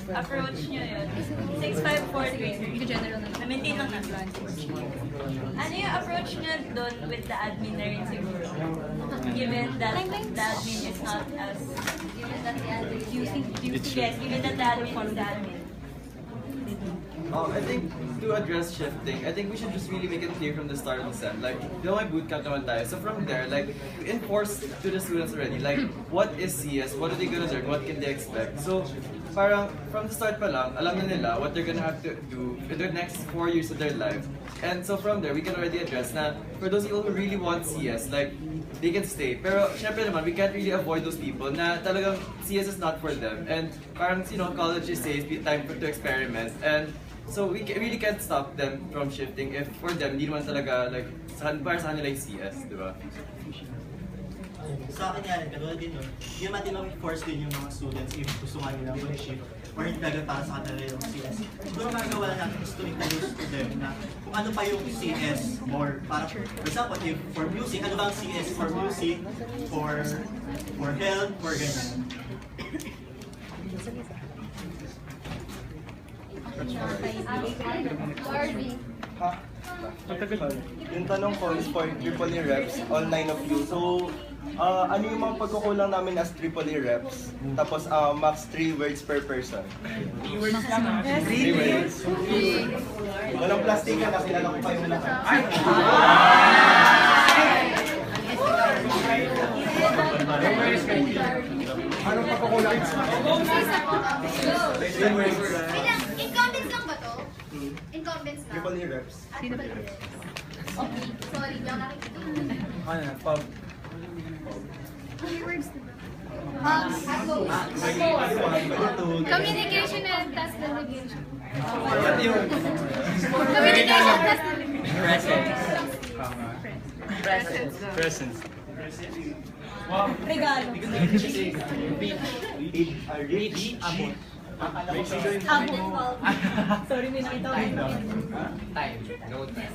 approach nyo yun? 65433. General na. Na-maintain lang natin. Ano yung approach nyo doon with the admin na rin siguro? Given that the admin is not as... Given that the admin is given that the admin is the admin. I think to address shifting, I think we should just really make it clear from the start of the sem. Like, may bootcamp naman tayo. So from there, like, enforce to the students already. Like, what is CS? What are they gonna learn? What can they expect? So, parang from the start pa lang, alam na nila what they're gonna have to do in the next 4 years of their life. And so from there, we can already address na for those people who really want CS, like, they can stay. Pero syempre naman, we can't really avoid those people na talagang CS is not for them. And parang, college is safe, time to experiment. And so we really can't stop them from shifting if for them, hindi naman talaga, like, para sa kanila yung CS, di ba? Sa akin yan, katulad din nun, hindi naman din force din yung mga students if gusto nga nila mag-shift or hindi talaga para sa kanila yung CS. Siguro magagawa na natin is to introduce to them na kung ano pa yung CS or para, for example, if for music, ano ba ang CS for music, for health, for ganyan. Yung tanong ko is for triple E reps, all 9 of you. So, ano yung mga pagkukulang namin as triple E reps? Tapos, max 3 words per person. 3 words lang ha? 3 words. Walang plastikan na, kilala ko pa yung lahat. Anong pagkukulang? 3 words. Incumbents lang ba to? Incumbents lang. Triple E reps. Okay, sorry, di ako nakikita. Ano na, pub. Keywords na Communication and task delegation. Ano yun? Communication, task delegation. Presence. Wow. Regalo. Reach. Abot. Sorry, may nakita ko. Time. No time.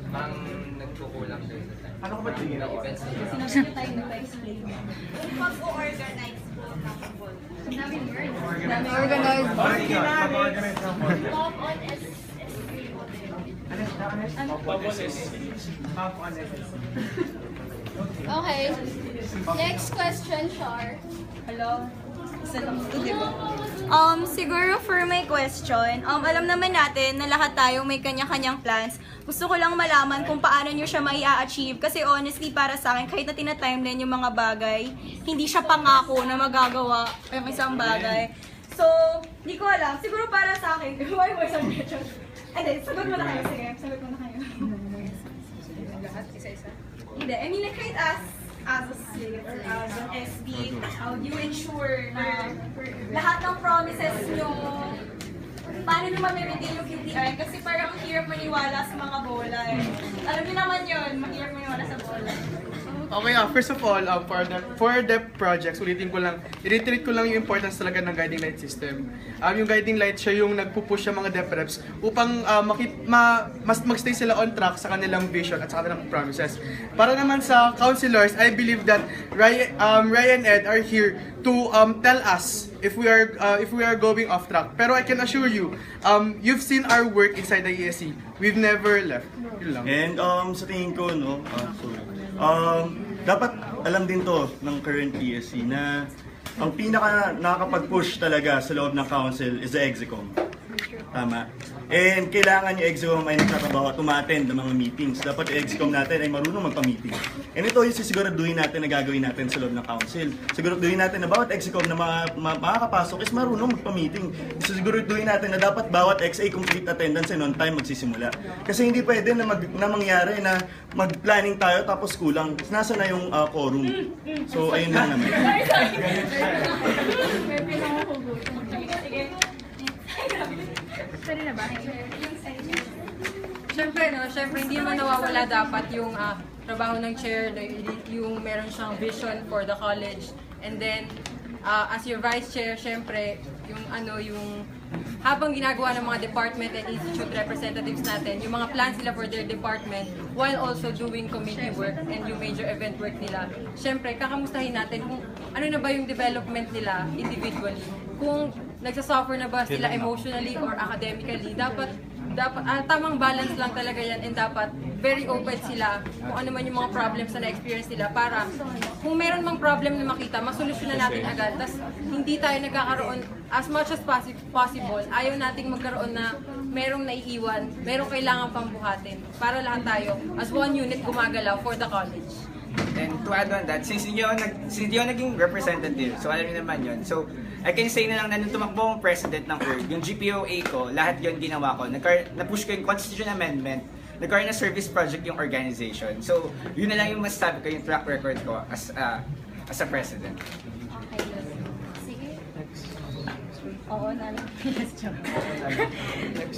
Parang nagkukulang din sa time. Ano ko ba tingin ako? Sinabi niyo tayo nagpa-explain. Pag-organize po ng ball. Organize. Pop on Okay. Next question, Char. Hello? Isa lang ito, di ba? Siguro for my question, alam naman natin na lahat tayo may kanya-kanyang plans. Gusto ko lang malaman kung paano nyo siya mai-achieve. Kasi honestly, para sa akin, kahit na tina-timeline yung mga bagay, hindi siya pangako na magagawa yung isang bagay. So, hindi ko alam. Siguro para sa akin, why mo isang question? Hindi, sagot mo na kayo. Sige, sagot mo na kayo. Lahat, isa-isa. Hindi, I mean, like, kahit as a slate or as an SD, how do you ensure na lahat ng promises nyo, paano nyo ma-maintain yung QTI? Kasi parang hirap maniwala sa mga bola eh. Alam niyo naman yun, mahirap maniwala sa bola. Okay, first of all, for the projects, i-reiterate ko lang yung importance talaga ng guiding light system. Yung guiding light, siya yung nagpupush sa mga dep reps upang mas magstay sila on track sa kanilang vision at sa kanilang promises. Para naman sa counselors, I believe that Ryan and Ed are here to tell us if we are going off track. Pero I can assure you, you've seen our work inside the ESC. We've never left. Yun lang. And sa tingin ko, no, dapat alam din to ng current ESC na ang pinaka nakakapag-push talaga sa loob ng council is the execom. Tama. And kailangan yung EXCOM ay nagtatrabaho at umattend ng mga meetings. Dapat yung EXCOM natin ay marunong magpa-meeting. And ito yung sisiguraduhin natin na gagawin natin sa loob ng council. Siguraduhin natin na bawat EXCOM na makakapasok is marunong magpa-meeting. Siguraduhin natin na dapat bawat XA complete attendance and on time magsisimula. Kasi hindi pwede na mangyari na mag-planning tayo tapos kulang. Nasa na yung quorum. So ayun lang naman. Siyempre, hindi mo nawawala dapat yung trabaho ng chair, yung meron siyang vision for the college. And then, as your vice chair, siyempre, yung habang ginagawa ng mga department and institute representatives natin, yung mga plans nila for their department, while also doing committee work and yung major event work nila. Siyempre, kakamustahin natin kung ano na ba yung development nila individually. Kung nagsasuffer na ba sila emotionally or academically, dapat tamang balance lang talaga yan, and dapat very open sila kung ano man yung mga problems na na-experience nila para kung meron mang problem na makita, masolusyonan natin agad. Tas hindi tayo nagkakaroon as much as possible. Ayaw nating magkaroon na merong naiiwan, merong kailangan pang buhatin para lahat tayo as one unit gumagalaw for the college. And to add on that, since hindi ako naging representative, so alam niyo naman yun. So, I can say na lang na nung tumakbo akong president ng ERG, yung GPOA ko, lahat yun ginawa ko. Na-push ko yung constitution amendment, nagkaroon na service project yung organization. So, yun na lang yung masasabi ko yung track record ko as a president. Oo, nalang.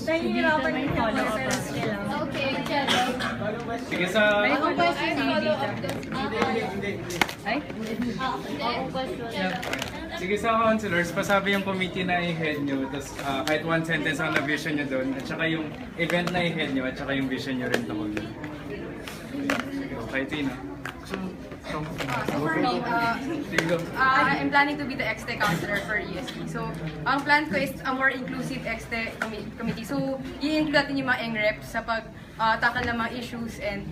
Nahihirapan yung follow-up. Okay, Sige sa... May question si Sige sa counselors, pasabi yung committee na i-head nyo, tapos kahit one sentence ang na-vision nyo doon, at saka yung event na i-head nyo, at saka yung vision nyo rin tungkol doon. Okay, Tina. For me, I'm planning to be the EXTE counselor for ESC. So, ang plan ko is a more inclusive EXTE committee. So, i-include natin yung mga ENG-reps sa pag-tackle ng mga issues and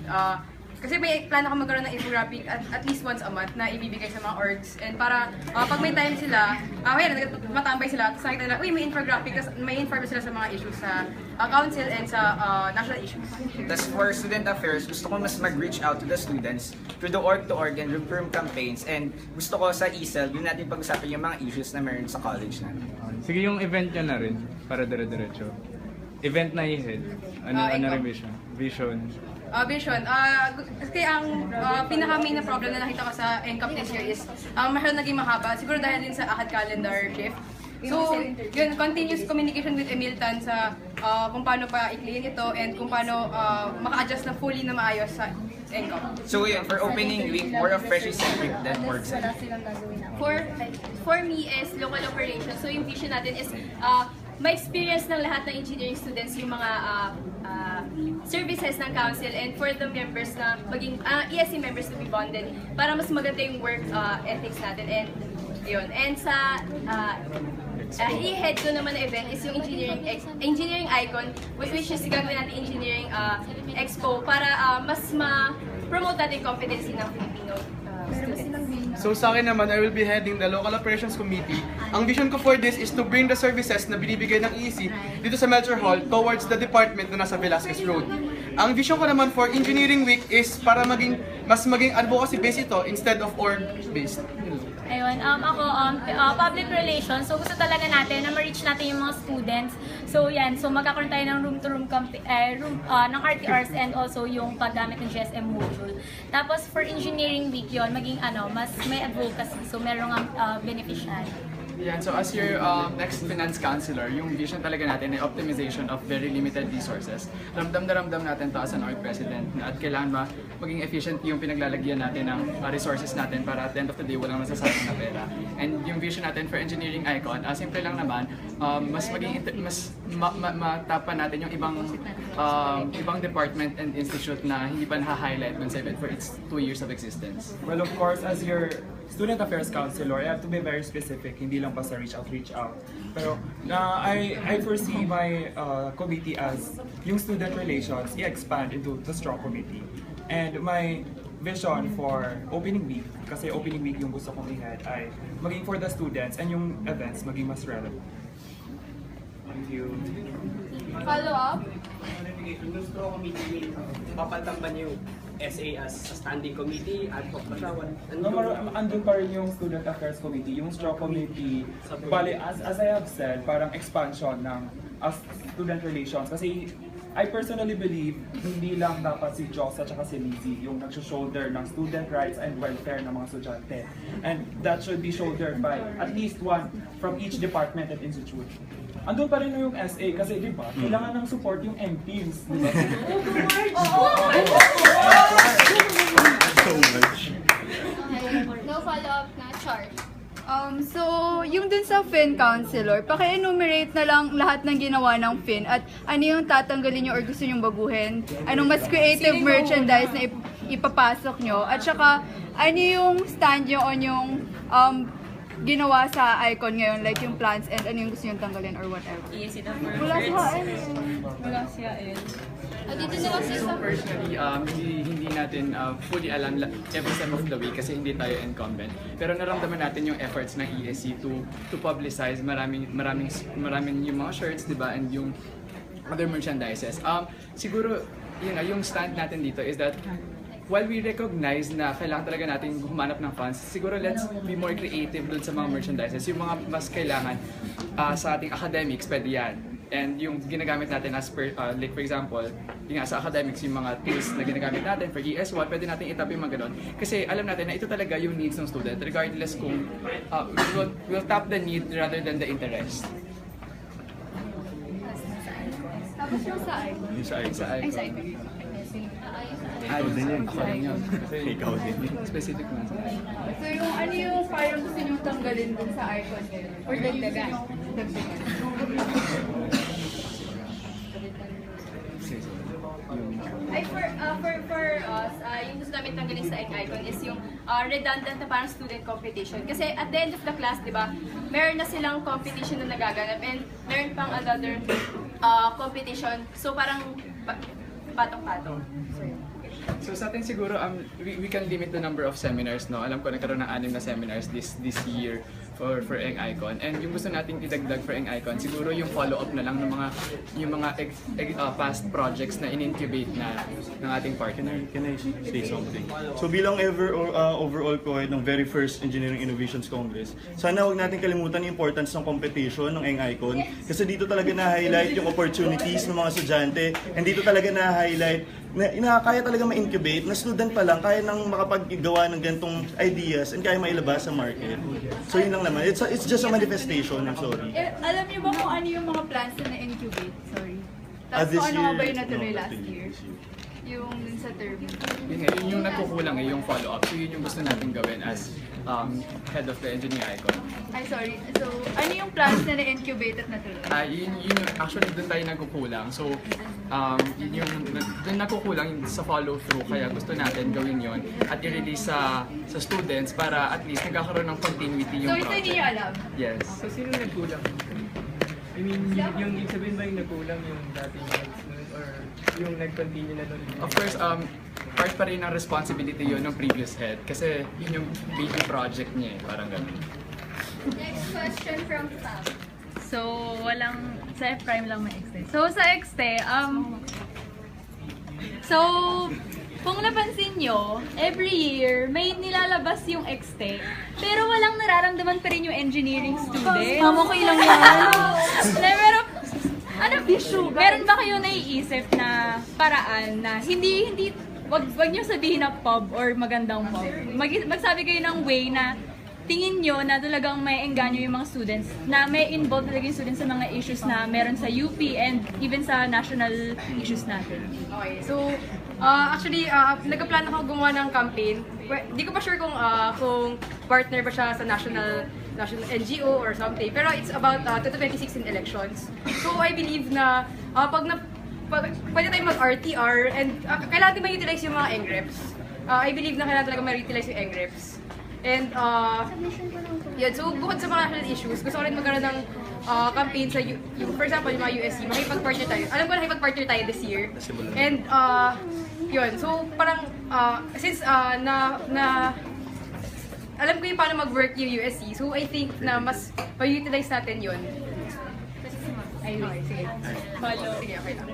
kasi may plan ako magkaroon ng infographic at least once a month na ibibigay sa mga orgs. And para pag may time sila, matambay sila, tapos nakita nila, uy, may infographic, tapos may inform sila sa mga issues sa council and sa national issues. Tapos for student affairs, gusto ko mas mag-reach out to the students through the org-to-org and room campaigns. And gusto ko sa ESL, yun natin pag-usapan yung mga issues na meron sa college natin. Sige, yung event nyo na rin, para dire-diretso. Event na i-head. Ano rin vision? Vision. Kasi ang pinaka-main na problem na nakita ko sa NCAP this year is masyadong naging mahaba. Siguro dahil din sa ACAD calendar shift. So, yun, continuous communication with Emil Tan sa kung paano pa i-clean ito and kung paano maka-adjust na fully na maayos sa NCAP. So yun, for opening week, more of freshie-centric than work-centric. For me is local operations. So yung vision natin is ma-experience ng lahat ng engineering students yung mga services ng council and for the members na maging ESC members to be bonded para mas maganda yung work ethics natin and yun. And sa i-head ko naman na event is yung engineering icon which is gagawin natin engineering expo para mas ma-promote natin competency ng Filipino students. So sa akin naman, I will be heading the Local Operations Committee. Ang vision ko for this is to bring the services na binibigay ng ESC dito sa Melcher Hall towards the department na nasa Velasquez Road. Ang vision ko naman for Engineering Week is para mas maging advocacy-based ito instead of org-based. Ayun, ako, public relations. So, gusto talaga natin na ma-reach natin yung mga students. So, yan. So, magkakaroon tayo ng room-to-room ng RTRs and also yung paggamit ng GSM module. Tapos, for engineering week yun, maging mas may advocacy. So, merong beneficiary. Yan, so as your next finance counselor, yung vision talaga natin ay optimization of very limited resources. Ramdam na ramdam natin to as an org president at kailangan maging efficient yung pinaglalagyan natin ng resources natin para at the end of the day walang masasayang na pera. And yung vision natin for engineering icon, simple lang naman, mas matapan natin yung ibang department and institute na hindi pa na-highlight dun sa event for its 2 years of existence. Well, of course, as your student affairs counselor, I have to be very specific, hindi lang basta reach out. Pero I foresee my committee as yung student relations i-expand into the strong committee. And my vision for opening week, kasi opening week yung gusto kong i-head ay maging for the students and yung events maging mas relevant. Thank you. Follow up? Yung straw committee, papalitan ba niyo SA as a standing committee, ad hoc ba siya? Andun pa rin yung Student Affairs Committee, yung straw committee. Bali, as I have said, parang expansion ng student relations. Kasi I personally believe, hindi lang dapat si Joss at saka si Lizzie yung nag-shoulder ng student rights and welfare ng mga estudyante. And that should be shouldered by at least one from each department and institution. Andun pa rin yung SA kasi di ba, kailangan ng support yung MPs. Di ba? So much. No follow-up na, Char. So, yung dun sa Fin Counselor, paki-enumerate na lang lahat ng ginawa ng Fin at ano yung tatanggalin nyo or gusto nyong baguhin, anong mas creative merchandise na ipapasok nyo, at saka ano yung stand nyo on yung ginawa sa icon ngayon, like yung plants and ano yung gusto nyong tanggalin or whatever. ESC na for Wala siya Wala siya eh. Dito na lang So personally, hindi natin fully alam every step of the way kasi hindi tayo incumbent. Pero naramdaman natin yung efforts ng ESC to publicize maraming yung mga shirts, di ba, and yung other merchandises. Siguro, yung stand natin dito is that while we recognize na kailangan talaga natin humanap ng funds, siguro let's be more creative dun sa mga merchandises. Yung mga mas kailangan sa ating academics, pwede yan. And yung ginagamit natin as like for example, yung sa academics, yung mga tools na ginagamit natin for ES1, pwede natin itabi yung mga ganun. Kasi alam natin na ito talaga yung needs ng student, regardless kung we'll tap the need rather than the interest. Tapos yung sa icon. Yung sa icon. Ay, sa icon. Ikaw din yun. Ikaw din yun. Specific na. So yung ano yung parang gusto nyo tanggalin dun sa icon ngayon? Or dagdagan? Ay, for us, yung gusto namin tanggalin sa icon is yung redundant na parang student competition. Kasi at the end of the class, di ba, meron na silang competition na nagaganap and meron pang another competition. So parang patong-patong. So sa atin siguro, we can limit the number of seminars, no? Alam ko nagkaroon ng 6 na seminars this year for Eng Icon. And yung gusto nating idagdag for Eng Icon, siguro yung follow-up na lang ng mga past projects na in-incubate na ng ating partner. Can I say something? So bilang overall co-head ng very first Engineering Innovations Congress, sana huwag natin kalimutan yung importance ng competition ng Eng Icon. Kasi dito talaga na-highlight yung opportunities ng mga estudyante, and dito talaga na-highlight na kaya talaga ma-incubate, na student pa lang, kaya nang makapaggawa ng ganitong ideas and kaya mailabas sa market. So yun lang naman. It's just a manifestation, I'm sorry. Alam niyo ba kung ano yung mga plans na na-incubate? Sorry. Tapos kung ano ba yung natuloy last year? Yung dun sa term. Yun yung nagkukulang yung follow-up. So yun yung gusto natin gawin as head of the Engineering Icon. Ay, sorry. So, ano yung plans na na-incubate at natuloy? Actually, doon tayo nagkukulang. So, doon nagkukulang sa follow-through. Kaya gusto natin gawin yon at i-release sa students para at least nagkakaroon ng continuity yung project. So, ito hindi nyo alam? Yes. So, sino nagkulang? I mean, yung sabihin ba yung nagkulang yung dating or yung nag-continue na doon? Of course, part pa rin ng responsibility yun ng previous head. Kasi yun yung baby project niya eh. Parang ganun. Next question from Fab. So, sa F-Prime lang may XT. So, sa XT, kung napansin nyo, every year, may nilalabas yung XT, pero walang nararamdaman pa rin yung engineering student. Okay lang yan. Meron ba kayo naiisip na paraan na wag nyo sabihin na pub or magandang pub. Magsabi kayo ng way na tingin nyo na talagang may engganyo yung mga students, na may involve talaga yung students sa mga issues na meron sa UP and even sa national issues natin. Okay, so actually, nagka-plan ako gumawa ng campaign. Di ko pa sure kung partner ba siya sa national NGO or something, pero it's about 2016 elections. So I believe na pwede tayong mag-RTR and kailangan din ma-utilize yung mga NGREPs. I believe na kailangan talaga ma-utilize yung NGREPs. And yun, so bukod sa mga national issues, gusto ko rin magkaroon ng campaign sa, for example, yung mga USC, makipag-partner tayo. Alam ko nakipag-partner tayo this year. And yun, so parang since alam ko yung paano mag-work yung USC, so I think na mas ma-utilize natin yun. Okay, sige. Follow. Sige, okay lang.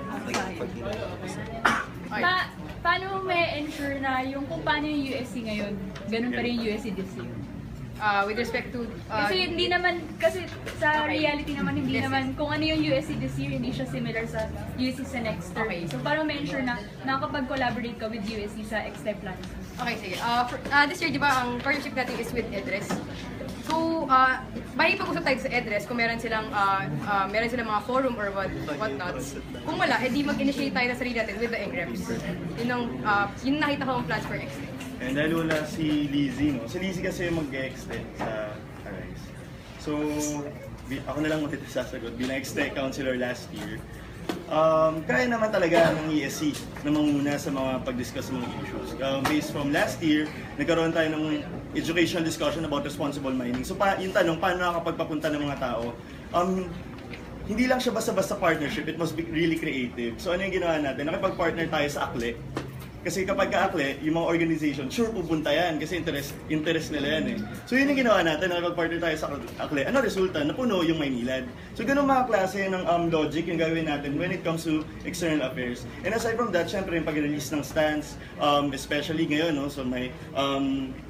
Paano mo may ensure na yung kung paano yung USC ngayon, ganun pa rin yung USC this year? With respect to... Kasi hindi naman, kasi sa reality naman, hindi naman, kung ano yung USC this year, hindi siya similar sa USC sa next term. So paano ma-ensure na nakakapag-collaborate ka with USC sa extend plans? Okay, sige. This year, di ba, ang partnership natin is with EDRES. So, may pag-usap tayo sa EDRES kung meron silang mga forum or whatnots. Kung wala, edi mag-initiate tayo na sarili natin with the EngReps. Yun nakita ko ang plans for extend. And dahil wala si Lizzie, no? Si Lizzie kasi mag-extend sa Arise. So, ako na lang sasagot. Bilang extend counselor last year, kaya naman talaga ng ESC na manguna sa mga pag-discuss ng mga issues. Based from last year, nagkaroon tayo ng educational discussion about responsible mining. So, yung tanong, paano nakakapagpapunta ng mga tao? Hindi lang siya basta-basta partnership, it must be really creative. So, ano yung ginawa natin? Nakipag-partner tayo sa ACLE. Kasi kapag ka-ACLE, yung mga organization, sure pupunta yan kasi interest nila yan eh. So yun yung ginawa natin, nakipag-partner tayo sa ACLE. Ano resulta? Napuno yung Maynilad. So ganun mga klase ng logic yung gagawin natin when it comes to external affairs. And aside from that, syempre yung pag-release ng stands, especially ngayon, no? So may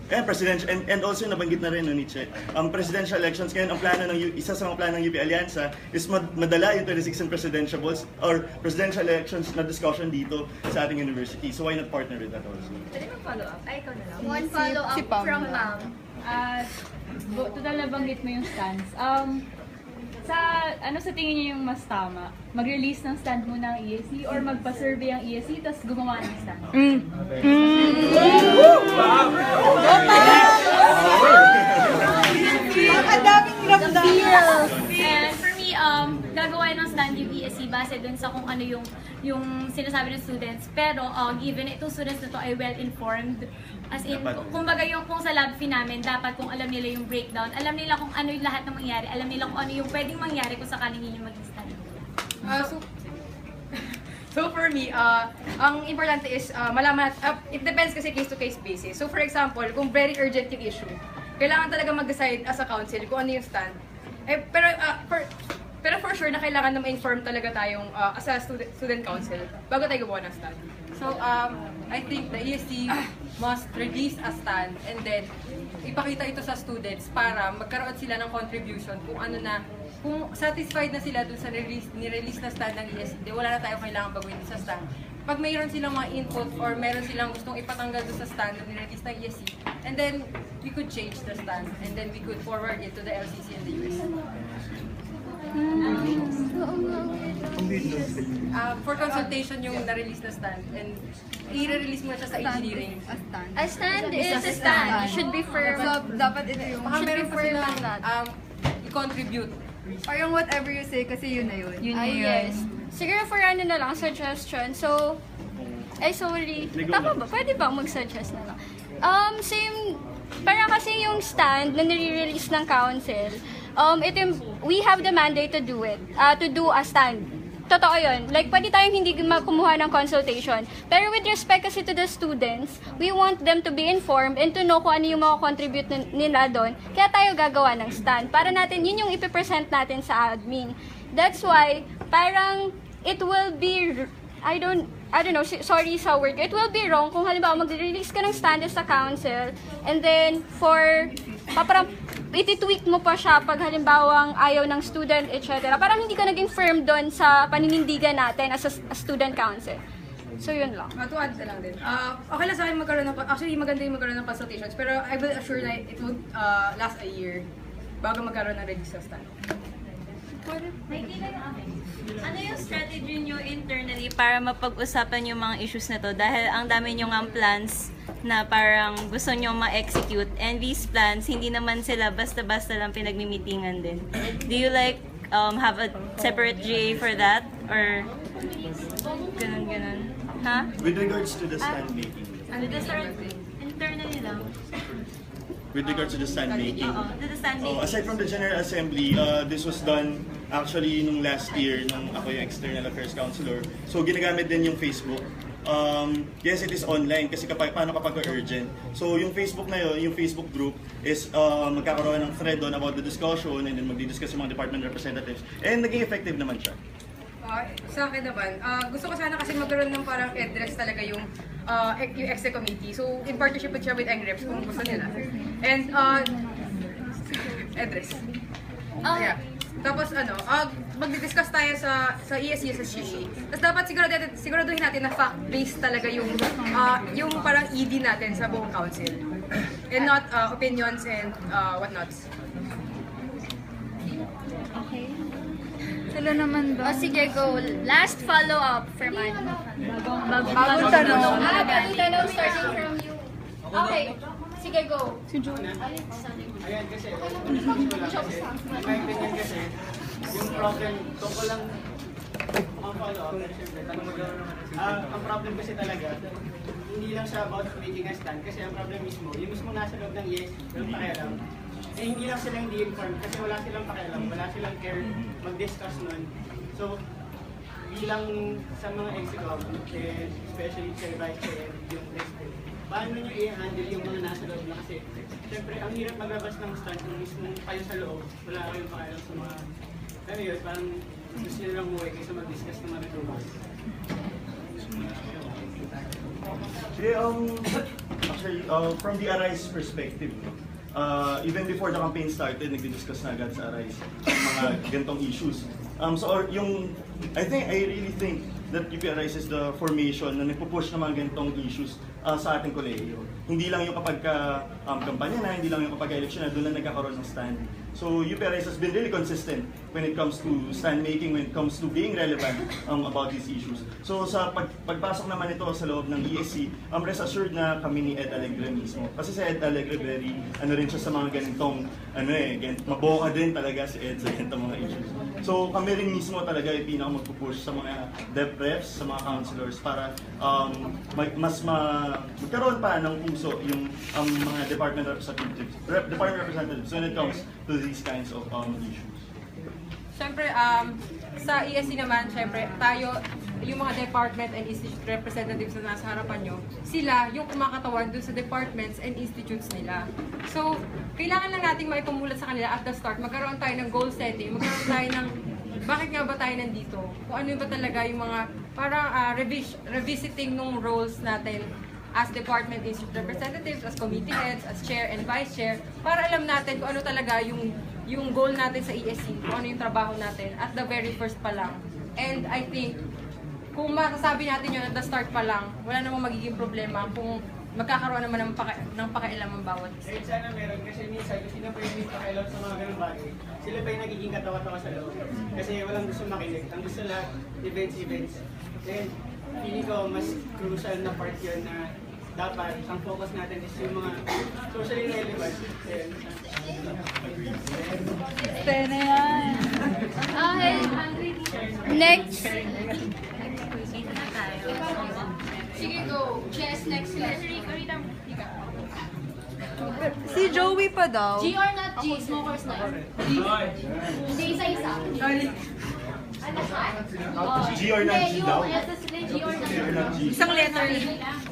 presidential, and also nabanggit na rin, no, Nietzsche, presidential elections ngayon, ang plano ng isa sa mga plano ng UP Allianza is madala yung 26th presidential balls or presidential elections na discussion dito sa ating university. So why not partner with that also? Pwede mag-follow up? Ay, ikaw na lang. One follow-up from Ma'am. Total nabanggit mo yung stands. Sa tingin niyo yung mas tama? Mag-release ng stand muna ang ESC or magpa-survey ang ESC tapos gumawa ng stand? Ang daming ramdam. And for me, gagawa ng stand yung ESC base dun sa kung ano yung sinasabi ng students. Pero given itong students na to ay well-informed, as in, kumbaga yung kung sa lab fee namin, dapat kung alam nila yung breakdown, alam nila kung ano yung lahat ng mangyari, alam nila kung ano yung pwedeng mangyari kung sakaling yun yung mag-stand. So for me, ang importante is malaman it depends kasi case-to-case basis. So for example, kung very urgent yung issue, kailangan talaga mag-decide as a council kung ano yung stand. Pero for sure na kailangan na ma-inform talaga tayong as a student council bago tayo gumawa ng stand. So, I think the ESC must release a stand and then ipakita ito sa students para magkaroon sila ng contribution kung satisfied na sila dun sa ni-release na stand ng ESC, wala na tayong kailangan baguhin sa stand. Pag mayroon silang mga input or meron silang gustong ipatanggal dun sa stand na ni-release ng ESC, and then we could change the stand and then we could forward it to the LCC and the US. For consultation yung na-release na stand and i-release mo siya sa engineering. A stand is a stand. It should be firm. So, dapat ito yung... Baka meron pa sila i-contribute. Or yung whatever you say, kasi yun na yun. Yes. Siguro for ano na lang, suggestion. So, sorry. Tama ba? Pwede ba mag-suggest na lang? Same, para kasi yung stand na nire-release ng council, we have the mandate to do it, to do a stand. Totoo yun. Like, pwede tayong hindi kumuha ng consultation. Pero with respect kasi to the students, we want them to be informed and to know kung ano yung mga contribute nila doon. Kaya tayo gagawa ng stand. Para natin, yun yung ipipresent natin sa admin. That's why, parang, it will be, I don't know, sorry sa word, it will be wrong kung halimbawa mag-release ka ng stand sa council, and then parang iti-tweak mo pa siya pag halimbawang ayaw ng student, etc. Parang hindi ka naging firm doon sa paninindigan natin as a student council. So yun lang. To add na lang din. Okay lang sa akin magkaroon maganda yung magkaroon ng consultations, pero I will assure na it would last a year bago magkaroon ng register stand. Ano yung strategy nyo internally para mapag-usapan yung mga issues na to? Dahil ang dami nyo ng plans na parang gusto nyo ma-execute, and these plans, hindi naman sila basta-basta lang pinagmimitingan din. Do you have a separate GA for that? Or ganun? Ha? With regards to the stand making. Internally lang. With regards to the stand making. making. Aside from the General Assembly, this was done actually nung last year nung ako yung External Affairs Counselor. So ginagamit din yung Facebook yes, it is online kasi paano kapag urgent. So yung Facebook na yun, yung Facebook group is magkakaroon ng thread doon about the discussion and then magdi-discuss yung mga department representatives. And naging effective naman siya. Sa akin naman, gusto ko sana kasi magkaroon ng parang address talaga yung ESC committee. So in partnership with EngReps kung gusto nila. And address. Yeah. Tapos magdi-discuss tayo sa ESC sa CA. Tapos dapat siguraduhin natin na fact-based talaga yung parang ED natin sa buong council. And not opinions and whatnots. Okay. Sila naman ba? Sige, go. Last follow-up for man. Bagong tanong. Bagong tanong starting from you. Okay. Sige, go. Si June. Ayan kasi, my opinion kasi, yung problem, tungkol lang, ang follow-up, syempre, tanong magkaroon naman ang problem kasi talaga, hindi lang siya about making a stand, kasi ang problem mismo, yung mismo nasa loob ng ESC, walang pakialam, hindi lang sila hindi informed, kasi wala silang pakialam, wala silang care mag-discuss nun. So, bilang sa mga executive, especially sa Vice Chair, yung president, paano nyo i-handle yung mga nasa loob na kasi siyempre ang hirap maglabas ng stand kung mismo kayo sa loob, wala kayong pakialam sa mga yun, parang gusto nyo lang umuwi kaysa mag-discuss ng mga rules. Actually, from the Arise perspective, even before the campaign started, nagdi-discuss na agad sa Arise ang mga gantong issues. I really think that UP Arise is the formation na nagpo-push ng mga gantong issues sa ating kolehiyo. Hindi lang yung kapag kampanya na, hindi lang yung kapag election na, doon lang nagkakaroon ng stand. So UP Arise has been really consistent when it comes to stand making, when it comes to being relevant about these issues. So sa pagpasok naman ito sa loob ng ESC, rest assured na kami ni Ed Alegre mismo. Kasi si Ed Alegre very, rin siya sa mga ganitong, maboka din talaga si Ed sa ganitong mga issues. So kami rin mismo talaga yung pinaka magpupush sa mga DepReps, sa mga councilors para magkaroon pa ng puso yung mga department representatives when it comes to these kinds of issues. Siyempre, sa ESC naman, siyempre, tayo, yung mga department and institute representatives na nasa harapan nyo, sila yung kumakatawan dun sa departments and institutes nila. So, kailangan lang nating maipamulat sa kanila at the start, magkaroon tayo ng goal setting, magkaroon tayo ng bakit nga ba tayo nandito? Kung ano ba talaga yung mga parang revisiting nung roles natin as department institute representatives, as committee heads, as chair and vice chair, para alam natin kung ano talaga yung goal natin sa ESC, kung ano yung trabaho natin at the very first pa lang. And I think, kung masasabi natin yun at the start pa lang, wala namang magiging problema kung magkakaroon naman ng pakialam ang bawat isa. Sana meron kasi minsan, kung sino pa yung pakialam sa mga ganung bagay, sila pa yung nagiging katawa-tawa sa loob. Kasi walang gusto makinig. Ang gusto lahat, events. And feeling ko, mas crucial na part yun na dapat ang focus natin is yung mga socially relevant. Pena yan. Okay. Next. Sige, go. Chess, next. Si Joey pa daw. G or not G? Smokers na. Hindi, isa-isa. G or not G daw? G or not G. Isang letter.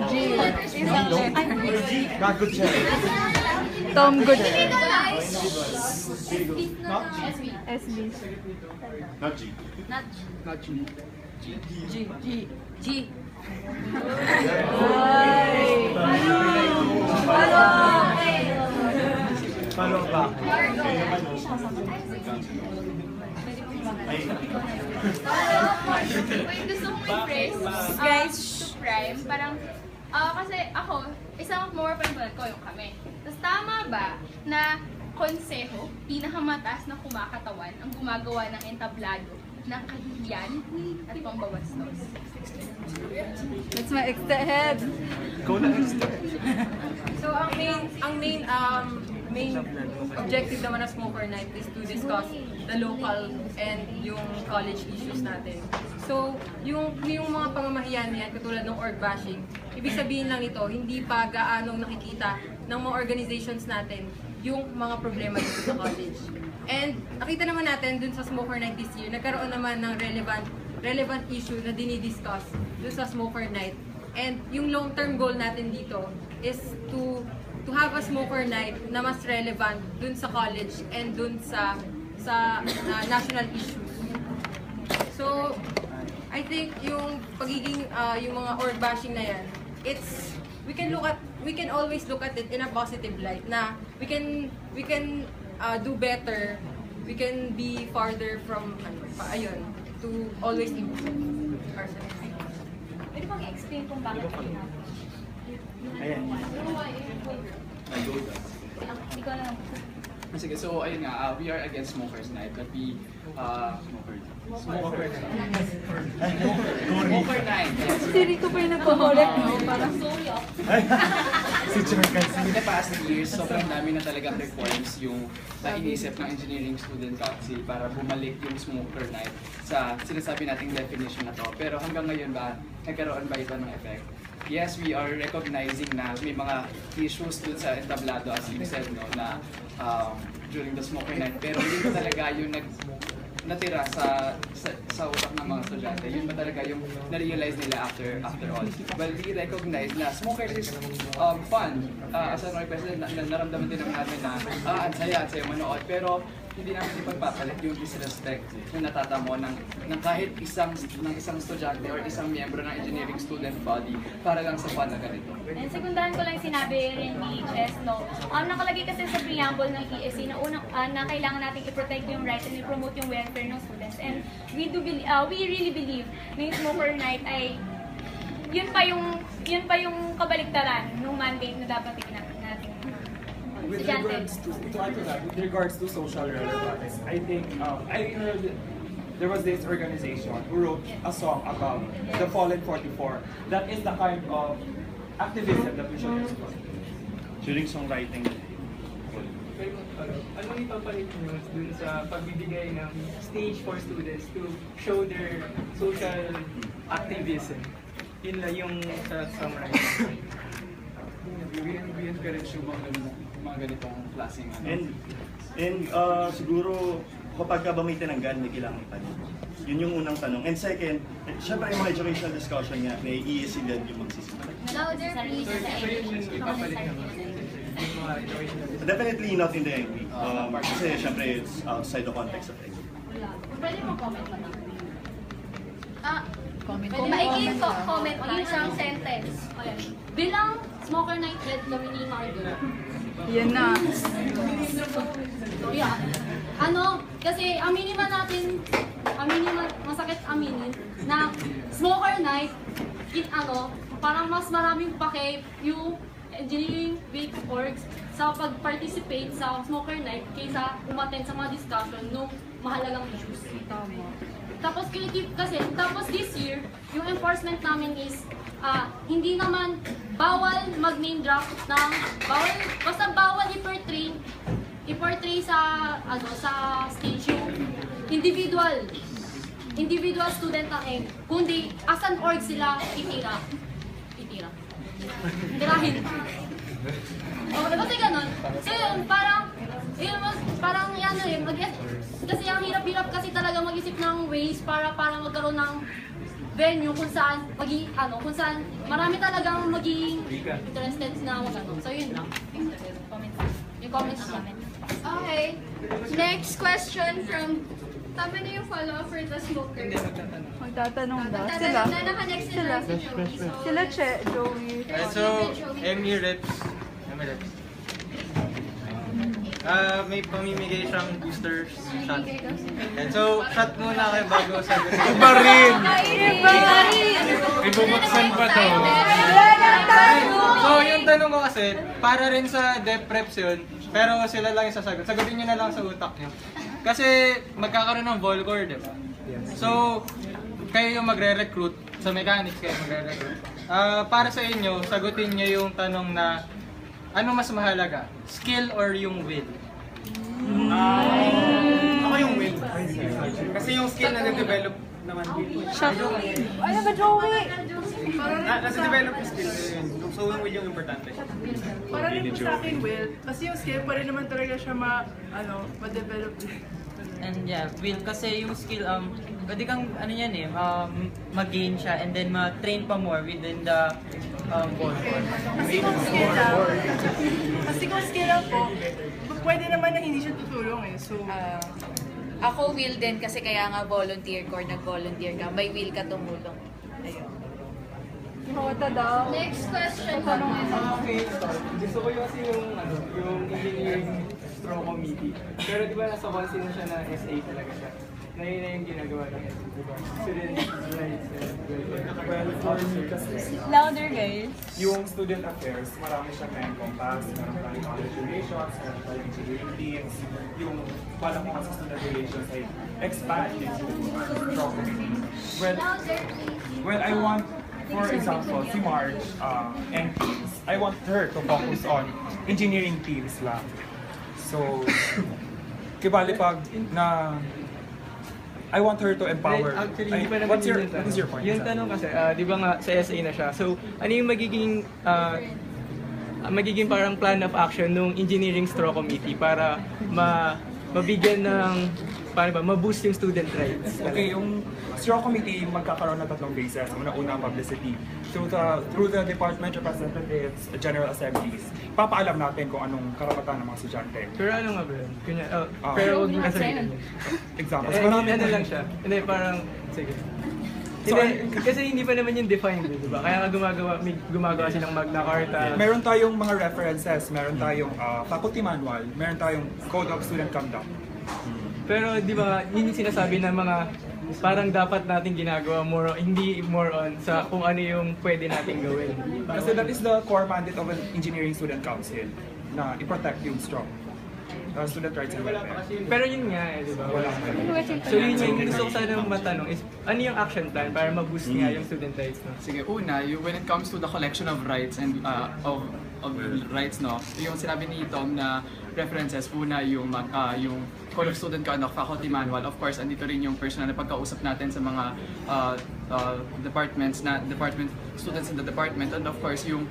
G. Isang letter. Gagot siya. Tom Good. SB. Not G. Not G. G. Paano ba? Wait, gusto kong i-phrase. Guys, to prime, parang, kasi ako, isang more friend ko yung kami. Tapos tama ba na konseho, pinakamataas na kumakatawan ang gumagawa ng entablado ng kahihiyan at pambabastos? That's my head. Go na extra. So ang main objective naman ng Smoker Night is to discuss the local and yung college issues natin. So yung mga pamamahiyan niyan katulad ng org bashing, ibig sabihin lang ito, hindi pa gaanong nakikita ng mga organizations natin yung mga problema dito sa college. And nakita naman natin dun sa Smoker Night this year, nagkaroon naman ng relevant issue na dinidiscuss dun sa Smoker Night And yung long-term goal natin dito is to have a smoker night na mas relevant dun sa college and dun sa national issues. So, I think yung pagiging yung mga org bashing na yan, we can always look at it in a positive light na we can do better, we can be farther from to always improve ourselves. Pwede bang i-explain kung bakit kailangan? Ayan. Hindi ko alam. Sige, so ayun nga, we are against Smokers Night, but we, Smoker Night. Siri ko pa yung nagpo-collect, no? Parang Si in the past years, sobrang dami na talagang reforms yung iniisip ng Engineering Student Council para bumalik yung Smoker Night sa sinasabi nating definition na to. Pero hanggang ngayon ba, nagkaroon ba ito ng effect? Yes, we are recognizing na may mga issues dun sa entablado, as you said, no, na during the Smoker Night. Pero hindi ba talaga yung natira sa utak ng mga estudyante? Yun ba talaga yung na-realize nila after all? Well, we recognize na smokers is fun. As an organization, naramdaman din naman natin na ang saya manood. Pero hindi namin ipagpapalit yung disrespect na natatamo ng kahit isang estudyante or isang miyembro ng engineering student body para lang sa fun na ganito. And sekundahan ko lang sinabi rin ni Jess, no? Nakalagay kasi sa preamble ng ESC na na kailangan natin i-protect yung rights and i-promote yung welfare ng students. And we really believe na yung Smoker Night ay yun pa yung kabaligtaran ng mandate na dapat natin. With regards to that, with regards to social relevance, I think I heard there was this organization who wrote a song about the fallen 44. That is the kind of activism that we should explore. During songwriting. Anong ipapalit nyo dun sa pagbibigay ng stage for students to show their social activism? Yun lang yung sa songwriting. We encourage yung mga ganitong klaseng And siguro kapag ba may tinanggal, may kailangan itanong. Yun yung unang tanong. And second, syempre yung mga educational discussion nga, may ESC din yung magsisimula. Louder, please. Definitely not in the NP. Kasi syempre it's outside the context of NP. Pwede mo comment pa lang. Maiging comment o isang sentence. Bilang Smoker Night head kami ni Margo. Yan na. Yeah. Kasi aminin masakit aminin na Smoker Night, parang mas maraming pake yung engineering week orgs sa pag-participate sa Smoker Night kaysa umattend sa mga discussion ng mahalagang issues. Tapos this year, yung enforcement namin is hindi naman bawal mag-name drop ng bawal i-portray sa stage yung individual student ng ENG, kundi as an org sila itirahin. Kasi ganun. So yun, parang yan kasi ang hirap-hirap kasi talaga mag-isip ng ways para magkaroon ng venue kung saan marami talagang magiging interested na So yun lang. Yung comments namin. Okay. Next question from... Tama na yung follow-up for the smoker. Magtatanong ba? Sila? Naka-next sila. Sila, Joey. So, ME reps. May pamimigay siyang booster shot. And so, shot muna kayo bago sagutin. Iba rin! Ibubuksan pa to. So, yung tanong ko kasi, para rin sa DEP preps yun, pero sila lang yung sasagot. Sagutin nyo na lang sa utak nyo. Kasi magkakaroon ng Volcore, di ba? So, kayo yung magre-recruit, sa mechanics kayo magre-recruit. Para sa inyo, sagutin nyo yung tanong na, ano mas mahalaga? Skill or yung will? Ako yung will. Kasi yung skill na na-develop naman will. Ano ba, Joey? Nasa develop yung skill. So yung will yung importante. Para rin po sa akin, will. Kasi yung skill pa rin naman talaga siya ma-develop. And yeah, will kasi yung skill, pwede kang, ano yan eh, mag-gain siya and then ma-train pa more within the ball. Kasi kung skill lang po, pwede naman na hindi siya tutulong eh. So, Ako will din kasi kaya nga volunteer ko or nag-volunteer ka. May will ka tumulong. Ayun. Next question. Okay, gusto ko yung kasi yung engineering straw committee. Pero di ba nasa concept na siya na SA talaga siya? Na yun na yung ginagawa ng SA, di ba? Student rights and Well, for me kasi, Louder, guys. yung student affairs, marami siyang na-encompass. Meron tayong college relations, meron tayong engineering teams. Yung pala ko sa student relations ay expand into straw committee. Well, I want, for example, si Marge and teams, I want her to focus on engineering teams lang. So, kibali pag na I want her to empower. Actually, hindi pa naman what is your point? Yung tanong kasi, di ba nga sa SA na siya. So, ano yung magiging parang plan of action ng engineering straw committee para mabigyan ng, paano ba, ma-boost yung student rights? Okay, yung straw committee magkakaroon ng tatlong bases. Una-una, publicity. Through the department representatives, general assemblies, papaalam natin kung anong karapatan ng mga estudyante. Pero ano nga ba yun? Pero huwag yung kasabihin. Examples. Ano lang siya? Hindi, parang, sige. Hindi, kasi hindi pa naman yung defined, di ba? Kaya nga gumagawa silang Magna Carta. Meron tayong mga references, meron tayong faculty manual, meron tayong code of student conduct. Pero di ba, yun yung sinasabi ng mga parang dapat natin ginagawa hindi more on sa kung ano yung pwede natin gawin. Kasi that is the core mandate of an engineering student council na i-protect yung strong student rights and welfare. Pero yun nga eh, di ba? So yun yung gusto ko sana matanong is, ano yung action plan para ma-boost nga yung student rights? No? Sige, una, when it comes to the collection of rights and of rights, no, yung sinabi ni Tom na references, una yung Code of Student Conduct, Faculty Manual, of course, andito rin yung personal na pagkausap natin sa mga students in the department, and of course yung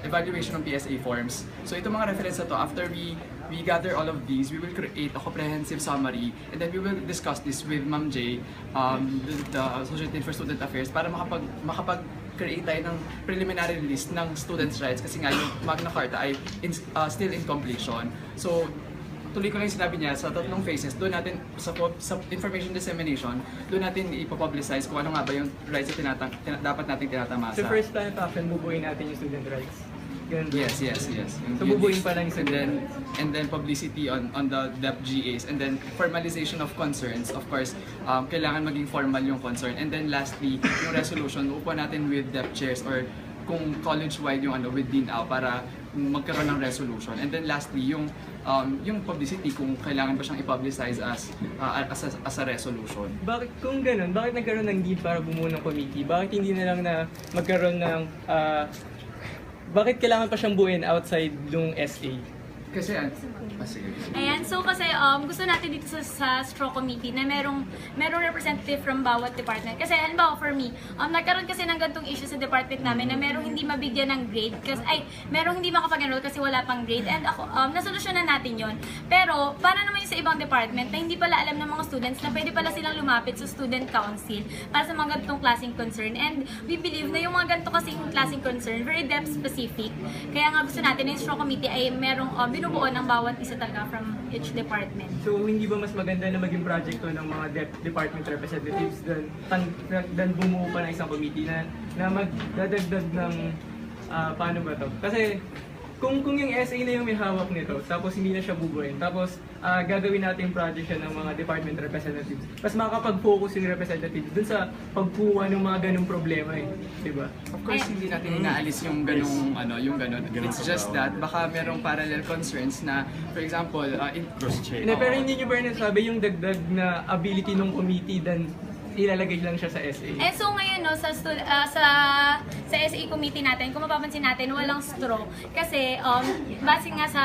evaluation ng PSA forms. So itong mga reference na to, after we gather all of these, we will create a comprehensive summary and then we will discuss this with Ma'am J, the Associate for Student Affairs, para makapag-create tayo ng preliminary list ng students' rights kasi nga yung Magna Carta ay still in completion. So tuloy ko lang yung sinabi niya, sa tatlong phases, doon natin, sa information dissemination, doon natin ipopublicize kung ano nga ba yung rights na dapat natin tinatamasa. So first plan of action, bubuin natin yung student rights. Yes. So bubuin pa lang yung student rights. And then publicity on the DEP GAs, and then formalization of concerns. Of course, kailangan maging formal yung concern. And then lastly, yung resolution, uupo natin with DEP chairs or kung college-wide yung with DINAO para magkaroon ng resolution. And then lastly, yung publicity kung kailangan ba siyang i-publicize as a resolution. Bakit kung ganun, bakit nagkaroon ng need para bumuo ng committee? Bakit hindi na lang na magkaroon ng bakit kailangan pa siyang buuin outside yung SA? Kasi Ayan, so kasi gusto natin dito sa straw committee na merong representative from bawat department. Kasi halimbawa for me, nagkaroon kasi ng gantong issue sa department namin na merong hindi mabigyan ng grade kasi merong hindi makapag-enroll kasi wala pang grade, and ako nasolusyonan natin yon. Pero para naman yung sa ibang department na hindi pala alam ng mga students na pwede pala silang lumapit sa student council para sa mga gantong klaseng concern, and we believe na yung mga ganito kasing klaseng concern very depth specific. Kaya nga gusto natin na yung straw committee ay merong binubuo ng bawat isa talaga from each department. So hindi ba mas maganda na maging project to ng mga department representatives than bumuo pa ng isang committee na magdadagdag ng paano ba to? Kasi kung yung SA na yung may hawak nito, tapos hindi na siya bubuin, tapos gagawin natin project siya ng mga department representatives, mas makakapag-focus yung representatives dun sa pagkuha ng mga ganung problema diba? Of course, hindi natin inaalis yung ganung It's just that baka merong parallel concerns na, for example, pero hindi nyo ba rin sabi yung dagdag na ability ng committee than ilalagay lang siya sa SA. And so ngayon no sa SA committee natin, kung mapapansin natin, walang straw kasi base nga sa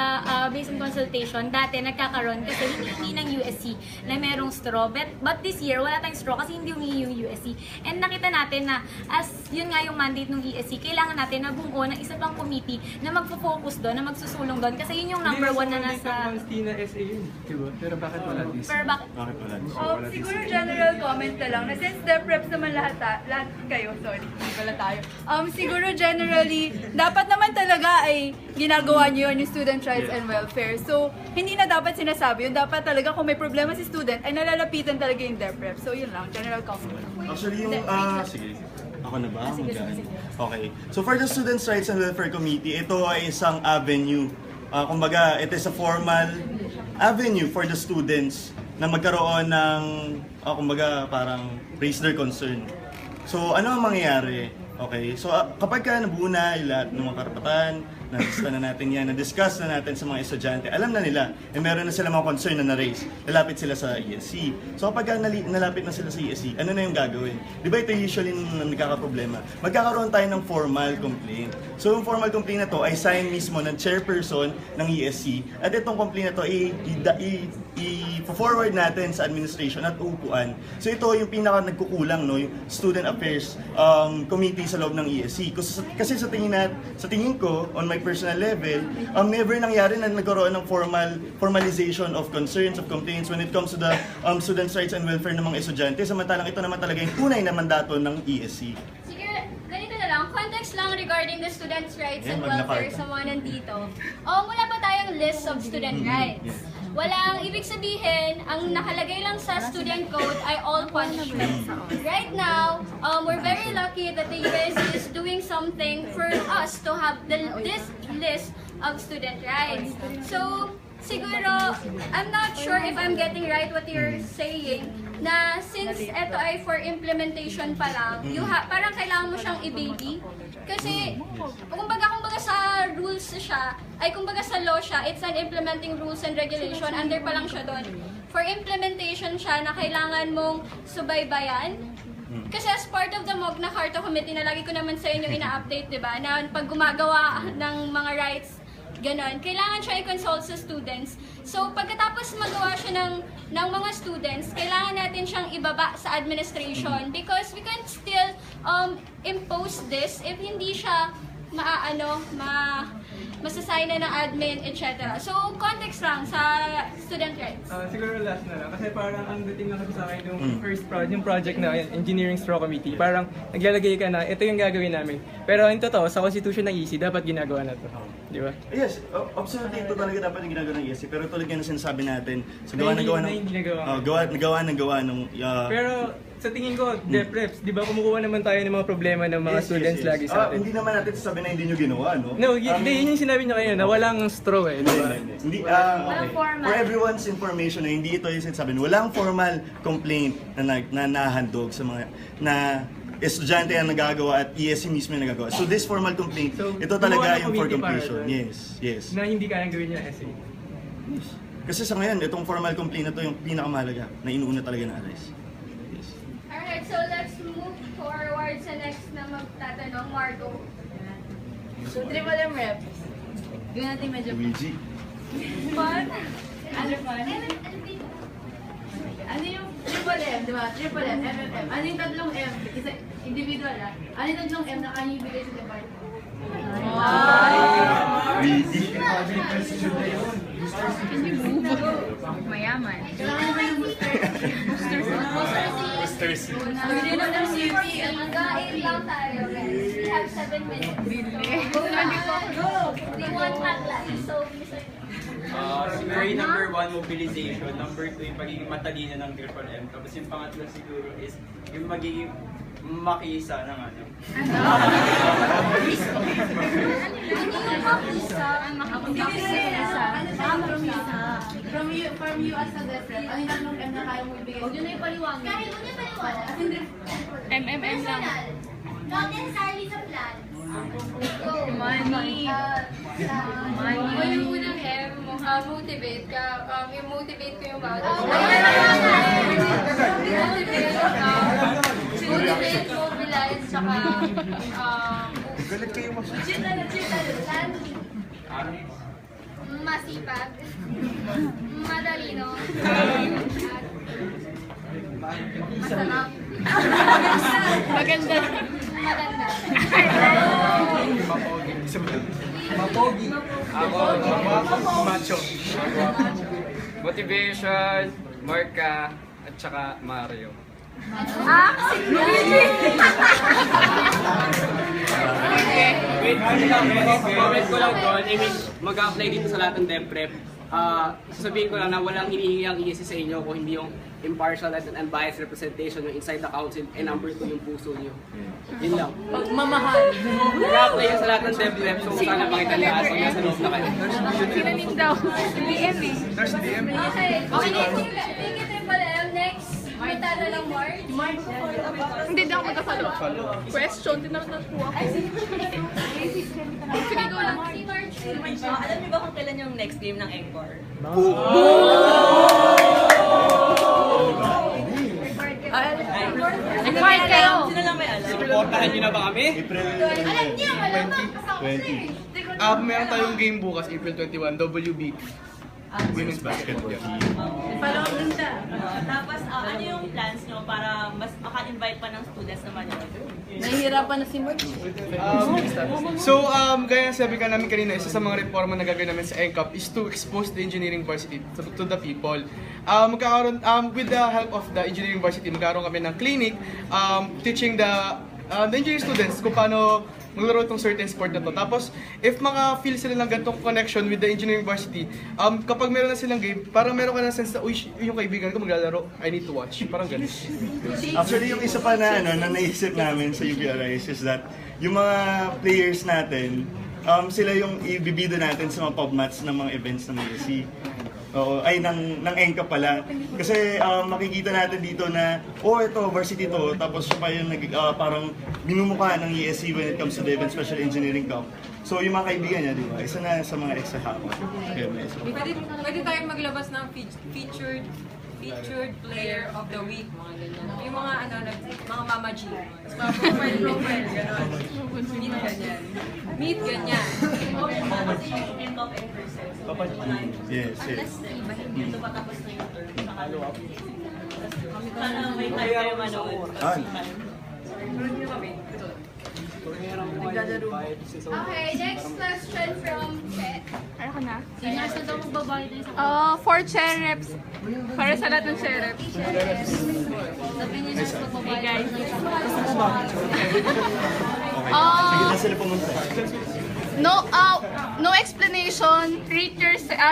based on consultation, dati nagkakaroon kasi hinihingi ng USC na merong straw. But this year wala tayong straw kasi hindi humingi yung USC. And nakita natin na as yun nga yung mandate ng ESC, kailangan natin na bumuo ng isa pang committee na magfo-focus doon, na magsusulong doon kasi yun yung number 1 na nasa SA yun, diba? Pero bakit wala this? Pero bakit wala this? Siguro general comment na lang na since the preps naman lahat kayo, sorry, hindi pala tayo. Siguro generally, dapat naman talaga ay ginagawa niyo yun yung student rights and welfare. So, hindi na dapat sinasabi yun. Dapat talaga kung may problema si student, ay nalalapitan talaga yung DepRep. So, yun lang, general comment. Actually, yung, sige. Ako na ba? Okay. So, for the Students' Rights and Welfare Committee, ito ay isang avenue. Kumbaga, it is a formal avenue for the students na magkaroon ng, kumbaga, parang raise their concern. So, ano ang mangyayari? Okay, so kapag ka nabuo na yung lahat ng mga karapatan, na-discuss na natin yan, na-discuss na natin sa mga estudyante, alam na nila, meron na sila mga concern na na-raise, lalapit sila sa ESC. So kapag ka nalapit na sila sa ESC, ano na yung gagawin? Di ba ito usually nagkakaproblema? Magkakaroon tayo ng formal complaint. So yung formal complaint na to ay sign mismo ng chairperson ng ESC, at itong complaint na to i-forward natin sa administration at upuan. So ito yung pinaka nagkukulang, no, yung Student Affairs Committee sa loob ng ESC. Kasi sa tingin ko, on my personal level, never nangyari na nagkaroon ng formalization of concerns, of complaints when it comes to the students' rights and welfare ng mga estudyante. Samantalang ito naman talaga yung tunay na mandato ng ESC. Sige, ganito na lang. Context lang regarding the students' rights and welfare sa mga nandito. Wala pa tayong list of student rights. Walang ibig sabihin, ang nakalagay lang sa student code ay all punishment. Right now, we're very lucky that the USC is doing something for us to have this list of student rights. So, siguro, I'm not sure if I'm getting right what you're saying, na since ito ay for implementation pa lang, parang kailangan mo siyang i-baby. Kasi, kumbaga sa rules siya, kumbaga sa law siya, it's an implementing rules and regulation, under pa lang siya doon. For implementation siya na kailangan mong subaybayan. Kasi as part of the Magna Carta Committee, na lagi ko naman sa inyo ina-update, diba, na pag gumagawa ng mga rights, ganon, kailangan siya i-consult sa students. So, pagkatapos magawa siya ng mga students, kailangan natin siyang ibaba sa administration because we can still impose this if hindi siya masasign na ng admin, etc. So, context lang sa student rights. Siguro last na lang. Kasi parang ang dating lang kasi sa akin yung yung project na Engineering Straw Committee. Parang naglalagay ka na, ito yung gagawin namin. Pero in totoo, sa Constitution ng ESC, dapat ginagawa na ito. Di ba? Yes, absolutely. Ito talaga dapat yung ginagawa ng ESC. Pero tulad nga na sinasabi natin, sa gawa ng Pero sa tingin ko, DepReps, di ba kumukuha naman tayo ng mga problema ng mga students lagi sa atin? Hindi naman natin sasabihin na hindi nyo ginawa, no? No, yun yung sinabi nyo kayo na walang straw eh. Hindi, okay. For everyone's information, hindi ito yung sinasabi. Walang formal complaint na nahandog sa mga estudyante ang nagagawa at ESC mismo yung nagagawa. So this formal complaint, ito talaga yung for completion. Yes. Na hindi kayang gawin yung essay. Kasi sa ngayon, itong formal complaint na ito yung pinakamahalaga na inuuna talaga na arise. Alright, so let's move forward sa next na magtatanong, Margo. So, triple M rep. Gawin natin medyo fun. Ano fun? Ano yung triple M, di ba? Triple M, MMM. Ano yung tatlong M? Isa, individual ah. Ano yung tatlong M na kanya ibigay sa department? Mayaman. Kailangan naman yung booster. Booster C. Mag-ain lang tayo, guys. We have 7 minutes. We want hotline, so Siguro yung number 1, mobilization. Number 2, yung pagiging matalino ng triple M. Tapos yung pangatlo siguro is yung magiging makisa ng ano. From you as a DepRep, ano yung tatlong M na kaya mo ibigay? Huwag nyo na ipaliwanag. kahit mo niya paliwanag. MMM lang. Not necessarily sa plan. Money. O yung unang M, motivate ka. I-motivate ko yung bawat. Galit kayo Masipag. Madalino. Masarap. Maganda. Maganda. Mapogi. Macho. Motivation, Marka, at saka Mario. Wait, comment ko lang doon, I mean, mag-apply dito sa lahat ng DepPrep. Sasabihin ko lang na walang hinihingi ang ESC sa inyo kung hindi yung impartial and unbiased representation yung inside the council, and number 2 yung puso nyo. Yun lang. Pagmamahal. Mag-apply yun sa lahat ng DepPrep, so sana makita nila as nasa loob na kayo. Sinanim daw. DM eh. There's DM. Okay. Thank you, Triple M. Next, may tala lang March. Hindi daw ako magka-follow. Question, tinanong po ako. Sige, go lang. Alam niyo ba kung kailan yung next game ng Encore? Invite kayo. Sino lang may alam? Supportahan niyo na ba kami? Alam niyo, malamang kasama 20. Meron tayong game bukas, April 21, WB. Women's basketball. Follow din siya. Tapos, ano yung plans nyo para mas maka-invite pa ng students na manood? Nahihirapan na si March. Gaya sabi ka namin kanina, isa sa mga reforma na gagawin namin sa NCAP is to expose the engineering varsity to the people. With the help of the engineering varsity, magkakaroon kami ng clinic teaching the engineering students kung paano maglaro itong certain sport na to. Tapos, if maka-feel sila ng ganitong connection with the engineering varsity, kapag meron na silang game, parang meron ka na sense na, uy, yung kaibigan ko maglalaro, I need to watch. Parang ganun. Actually, yung isa pa na, na naisip namin sa UPRIs is that yung mga players natin, sila yung ibibido natin sa mga pub match ng mga events ng ESC. Ng NCAP pala. Kasi makikita natin dito na, ito, varsity to, tapos siya pa yung parang minumukha ng ESC when it comes to the event special engineering camp. So yung mga kaibigan niya, di ba? Isa na sa mga extra hapon. Pwede tayong maglabas ng featured player of the week, mga ganyan. Yung mga mga Mama G. Profile, gano'n. Meet ganyan. Meet ganyan. Yes. Dito patapos na yung turn. Sana may time kayo manood. Okay, next question from Chet. Ano ka na? Seniors na daw magbabayad na isa. For chair reps. Para sa lahat ng chair reps. Sabi niyo na magbabayad na isa. Sige na sila pumunta. No explanation. Rate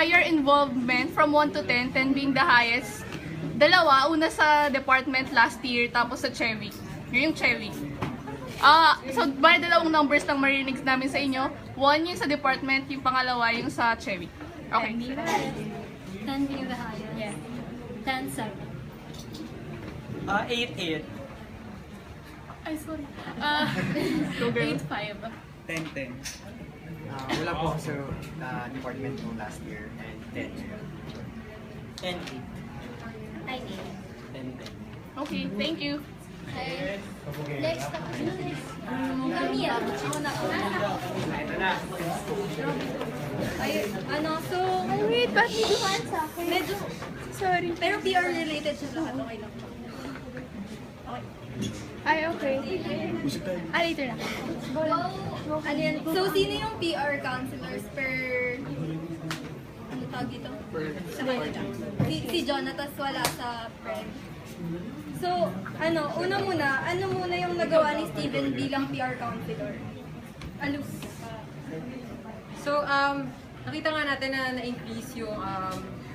your involvement from 1 to 10, 10 being the highest. Dalawa, una sa department last year, tapos sa Chewy. Yun yung Chewy. So, bali dalawang numbers lang marinig namin sa inyo. 1 yung sa department, yung pangalawa yung sa Chewy. Okay. 10 being the highest. Yeah. 10-7. 8-8. Ay, sorry. 8-5. 10-10. Wala po ako sa department ko last year and 10. 10-8. 9-8. Okay, thank you. Okay. Next, Camille. Ako na. Ito na. So, wait, ba't may dumaan sa akin? Medyo, sorry. Pero PR related siya lahat. Okay lang. Ay, okay. Later na. Ano yan? So, sino yung PR counselors per... Ano tawag dito? Si Jonathan wala sa prem. So, ano muna yung nagawa ni Steven bilang PR counselor? So, nakita nga natin na na-increase yung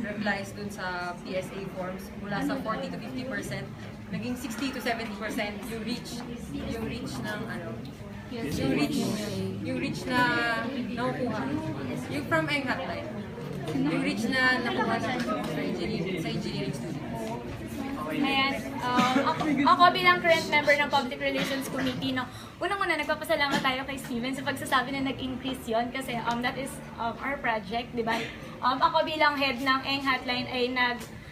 replies dun sa PSA forms mula sa 40 to 50%, naging 60 to 70% yung reach ng yung reach na nakukuha. Yung from ang hotline. Yung reach na nakuha sa engineering students. Ayan. Ako bilang current member ng Public Relations Committee, unang-una nagpapasalamat tayo kay Steven sa pagsasabi na nag-increase yon kasi that is our project, di ba? Ako bilang head ng ENG Hotline ay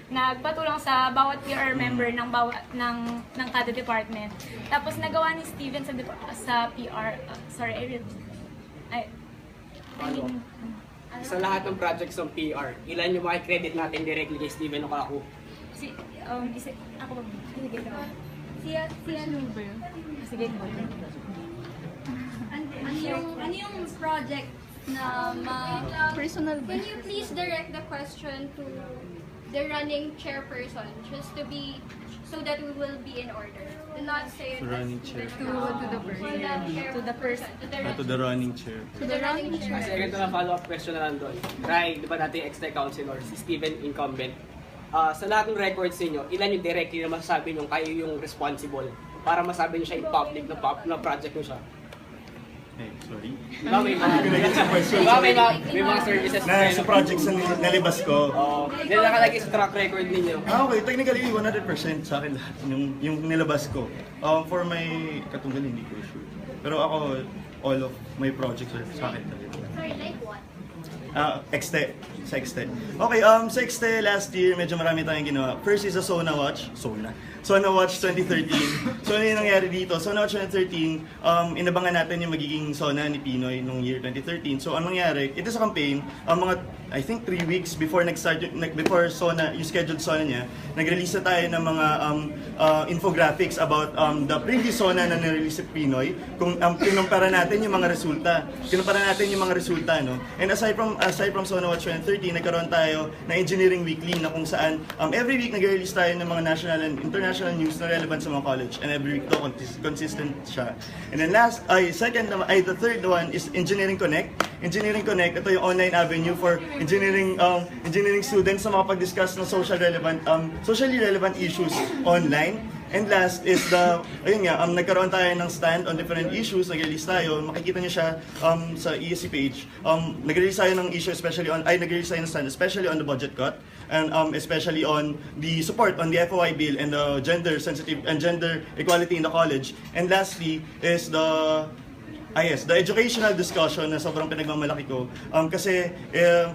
nagpatulong sa bawat PR member ng kada department. Tapos nagawa ni Steven sa PR, Sa lahat ng projects ng PR, ilan yung credit natin directly kay Steven o ako? Ako ba? Sige ka. Si ano ba yun? Sige ka. Ano yung project na personal ba? Can you please direct the question to the running chairperson just to be so that we will be in order? Do not say it Running chair. to the person. To the running chair. To the running chair. Kasi ganito na follow-up question na lang doon. Rai, di ba natin yung ex-tech counselor, si Steven incumbent. Sa lahat ng records ninyo, ilan yung directly na masasabi nyo kayo yung responsible para masabi nyo siya in public na project nyo siya? Sorry? Diba may mga services na sa projects na nalibas ko. Yan nakalagay sa track record ninyo. Okay, technically 100% sa akin lahat yung nilabas ko. For my katunggal hindi ko sure. Pero ako, all of my projects are sa akin talaga. Sorry, like what? Exte. Sa Exte. Okay, sa Exte last year, medyo marami tayong ginawa. First is a Sona Watch. Sona Watch 2013. So ano yung nangyari dito? Sona Watch 2013, inabangan natin yung magiging Sona ni Pinoy nung year 2013. So anong nangyari? Ito sa campaign, I think 3 weeks before before Sona, yung scheduled Sona niya, nag-release na tayo ng mga infographics about the previous Sona na nirelease si Pinoy. Kung kinumpara natin yung mga resulta. No? And aside from Sona Watch 2013, nagkaroon tayo na Engineering Weekly na kung saan every week nag-release tayo ng mga national and international news na relevant sa mga college, and every week to consistent siya. And then the third one is Engineering Connect. Engineering Connect, ito yung online avenue for engineering students na makapag-discuss ng socially relevant issues online. And last is nagkaroon tayo ng stand on different issues, nag-release tayo, makikita niyo siya sa ESC page. Nag-release tayo ng issue especially on the budget cut, and especially on the support on the FOI bill and the gender sensitive and gender equality in the college. And lastly is the educational discussion na sobrang pinagmamalaki ko. Kasi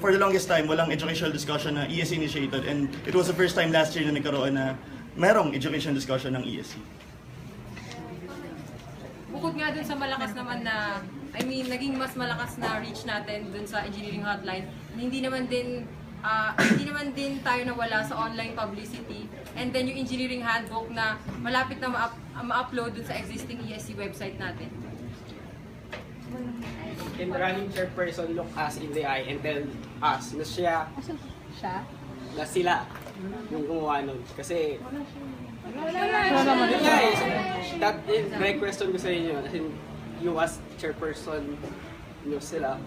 for the longest time, walang educational discussion na ESC initiated, and it was the first time last year na nagkaroon na merong education discussion ng ESC. Bukod nga dun sa malakas naman na, naging mas malakas na reach natin dun sa engineering hotline, hindi naman din tayo nawala sa online publicity, and then yung engineering handbook na malapit na ma-upload dun sa existing ESC website natin. Can the running chairperson look us in the eye and tell us na na sila yung gumawa nun? Kasi direct question ko sa inyo, you as chairperson nyo sila,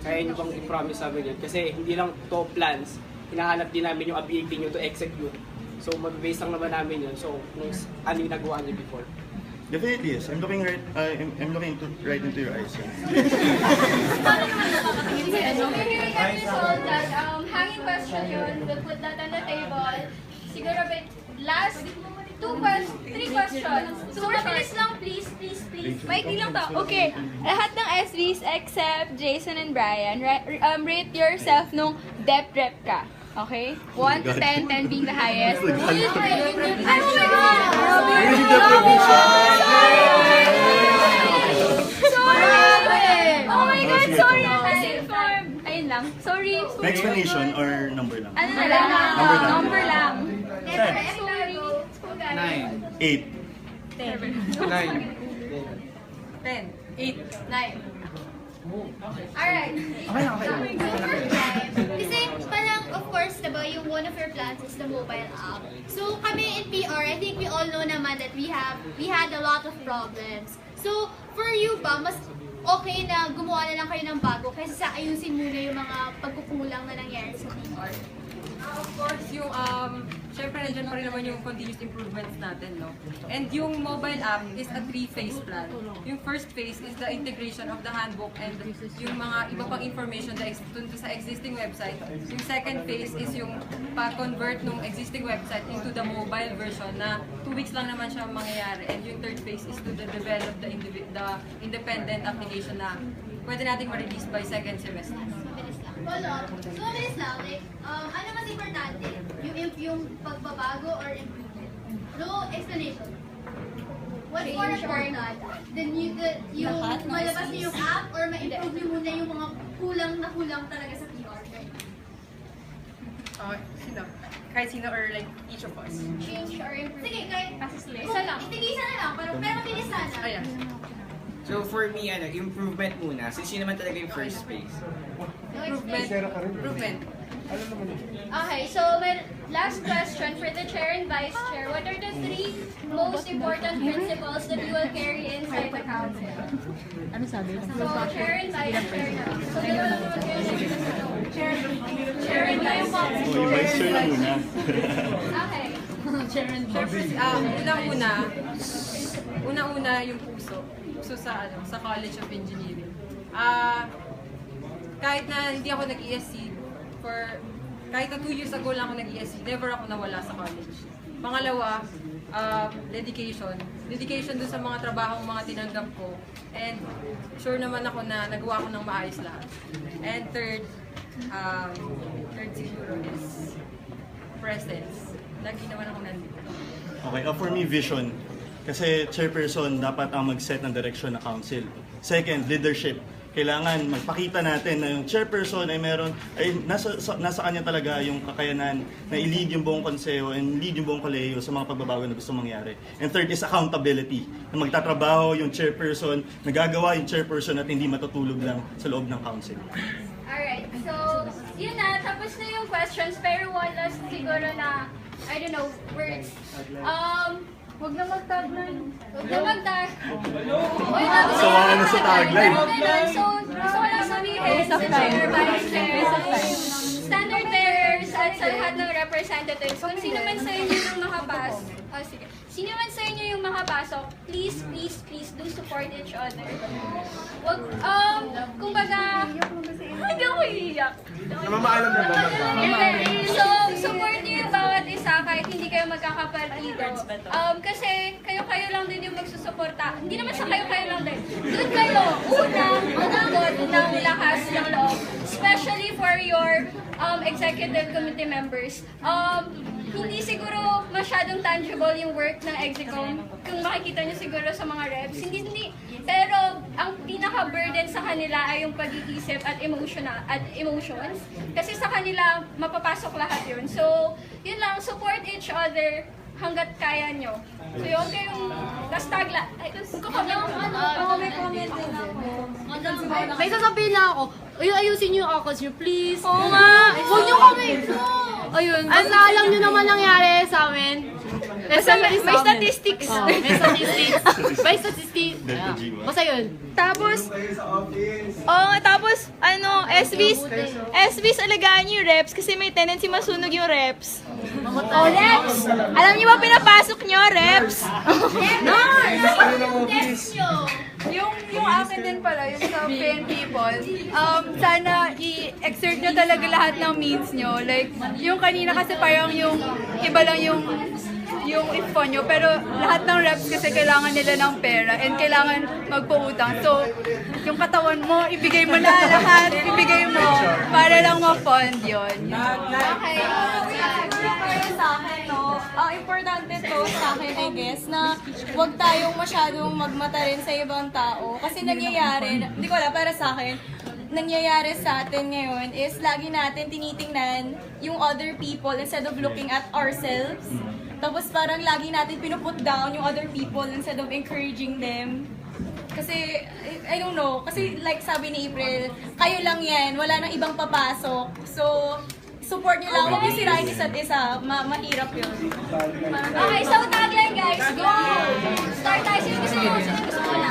kaya nyo bang i-promise sa amin yun? Kasi hindi lang to plans, hinahanap din namin yung ability nyo to execute. So mag-base lang naman namin yun. So ano yung nagawa nyo before? Definitely yes. I'm looking right into your eyes. Hanging question yun. We'll put that on the table. Siguro last 3 questions. So mabilis lang, please. Maikli lang to. Okay. Lahat ng SVs except Jason and Brian, rate yourself nung depth rep ka. Okay? 1 to 10, 10 being the highest. Oh my God, sorry. Ayun lang. Sorry. Explanation or number lang? Ano na lang? Number lang. 9. 8. 10. 8. 9. Alright. Kasi parang, of course, diba, yung one of your plans is the mobile app. So kami in PR, I think we all know naman that we had a lot of problems. So for you ba, mas okay na gumawa na lang kayo ng bago kaysa sa ayusin muna yung mga pagkukulang na nangyari sa PR? Of course, yung, syempre nandiyan pa rin naman yung continuous improvements natin, no? And yung mobile app is a 3-phase plan. Yung first phase is the integration of the handbook and yung mga iba pang information na sa existing website. Yung second phase is yung pa-convert ng existing website into the mobile version na 2 weeks lang naman siya mangyayari. And yung third phase is to develop the independent application na pwede nating ma-release by second semester. follow-up. So, mabilis lang, like, ano mas importante? Yung pagbabago or improvement? No explanation. What's more important? Yung malabas niyo yung app or ma-improve niyo muna yung mga kulang na kulang talaga sa PR? Sino? Kahit sino or like each of us? Change or improve? Sige, kahit Isa lang. Itigisa na lang, pero bilis sana. Ayan. So for me, improvement muna. Since yun naman talaga yung first phase. Improvement. Okay, so my last question for the chair and vice chair. What are the 3 most important principles that you will carry inside the council? Ano sabi? So, chair and vice chair na. So, dalawa lang naman kayo chair and vice chair. Yung vice chair na muna. Okay. Unang-una yung puso. Puso sa College of Engineering. Kahit na hindi ako nag-ESC kahit na 2 years ago lang ako nag-ESC, never ako nawala sa college. Pangalawa, dedication. Dedication dun sa mga trabahong mga tinanggap ko. And sure naman ako na nagawa ko ng maayos lahat. And third siguro is presence. Lagi naman ako nandito. Okay, for me, vision. Kasi chairperson dapat ang mag-set ng direction ng council. Second, leadership. Kailangan magpakita natin na yung chairperson ay nasa kanya talaga yung kakayanan na i-lead yung buong konseho and lead yung buong kolehiyo sa mga pagbabago na gusto mangyari. And third is accountability. Na magtatrabaho yung chairperson, nagagawa yung chairperson at hindi matutulog lang sa loob ng council. Alright, so, yun na. Tapos na yung questions. Pero one last siguro na, I don't know, words. Huwag na mag-tagline. Huwag na mag-tagline. Sawa na sa tagline. So, gusto ko lang sabihin, Chair, Vice Chair, standard bearers at sa lahat ng representatives, kung sino man sa inyo yung makapasok, sino man sa inyo yung makapasok, please, please, please do support each other. Wag, kumbaga, hindi ako iiyak. Namamaalam na ba? So, support niyo yung bawat isa kahit hindi kayo magkakapartido. Kasi kayo-kayo lang din yung magsusuporta. Hindi naman sa kayo-kayo lang din. Doon kayo, unang manangot ng lakas ng loob. Especially for your executive committee members. Hindi siguro masyadong tangible yung work ng Execom. Kung makikita nyo siguro sa mga reps. Hindi. Pero ang pinaka-burden sa kanila ay yung pag-iisip at emotions. Kasi sa kanila, mapapasok lahat yun. So, yun lang, support each other hanggat kaya nyo. So, yun kayong last tagla. Ay, may comment din ako. May sasabihin na ako. Ayusin niyo yung ACOS niyo, please. Oo nga. Huwag niyo kami. Ayun. Basta alam niyo naman nangyari sa amin. Basta may statistics. May statistics. May statistics. Basta yun. Tapos, SVs alagaan niyo yung reps kasi may tendency masunog yung reps. Reps! Alam niyo ba pinapasok niyo, reps? Yung akin din pala, yung sa Pen People, sana i-exert nyo talaga lahat ng means nyo. Like, yung kanina kasi parang yung iba lang yung info nyo, pero lahat ng reps kasi kailangan nila ng pera and kailangan magpautang. So, yung katawan mo, ibigay mo na lahat, ibigay mo para lang ma-fund yun. Okay. Para sa akin, importante to sa akin, I guess, na huwag tayong masyadong magmata rin sa ibang tao. Kasi nangyayari, hindi ko alam, para sa akin, nangyayari sa atin ngayon is lagi natin tinitingnan yung other people instead of looking at ourselves. Tapos parang lagi natin pinuput down yung other people instead of encouraging them. Kasi, I don't know, kasi like sabi ni April, kayo lang yan, wala nang ibang papasok. So, support nyo lang, huwag nyo sirain isa't isa, mahirap yun. Okay, so tagline guys, go! Start tayo, sino gusto nyo?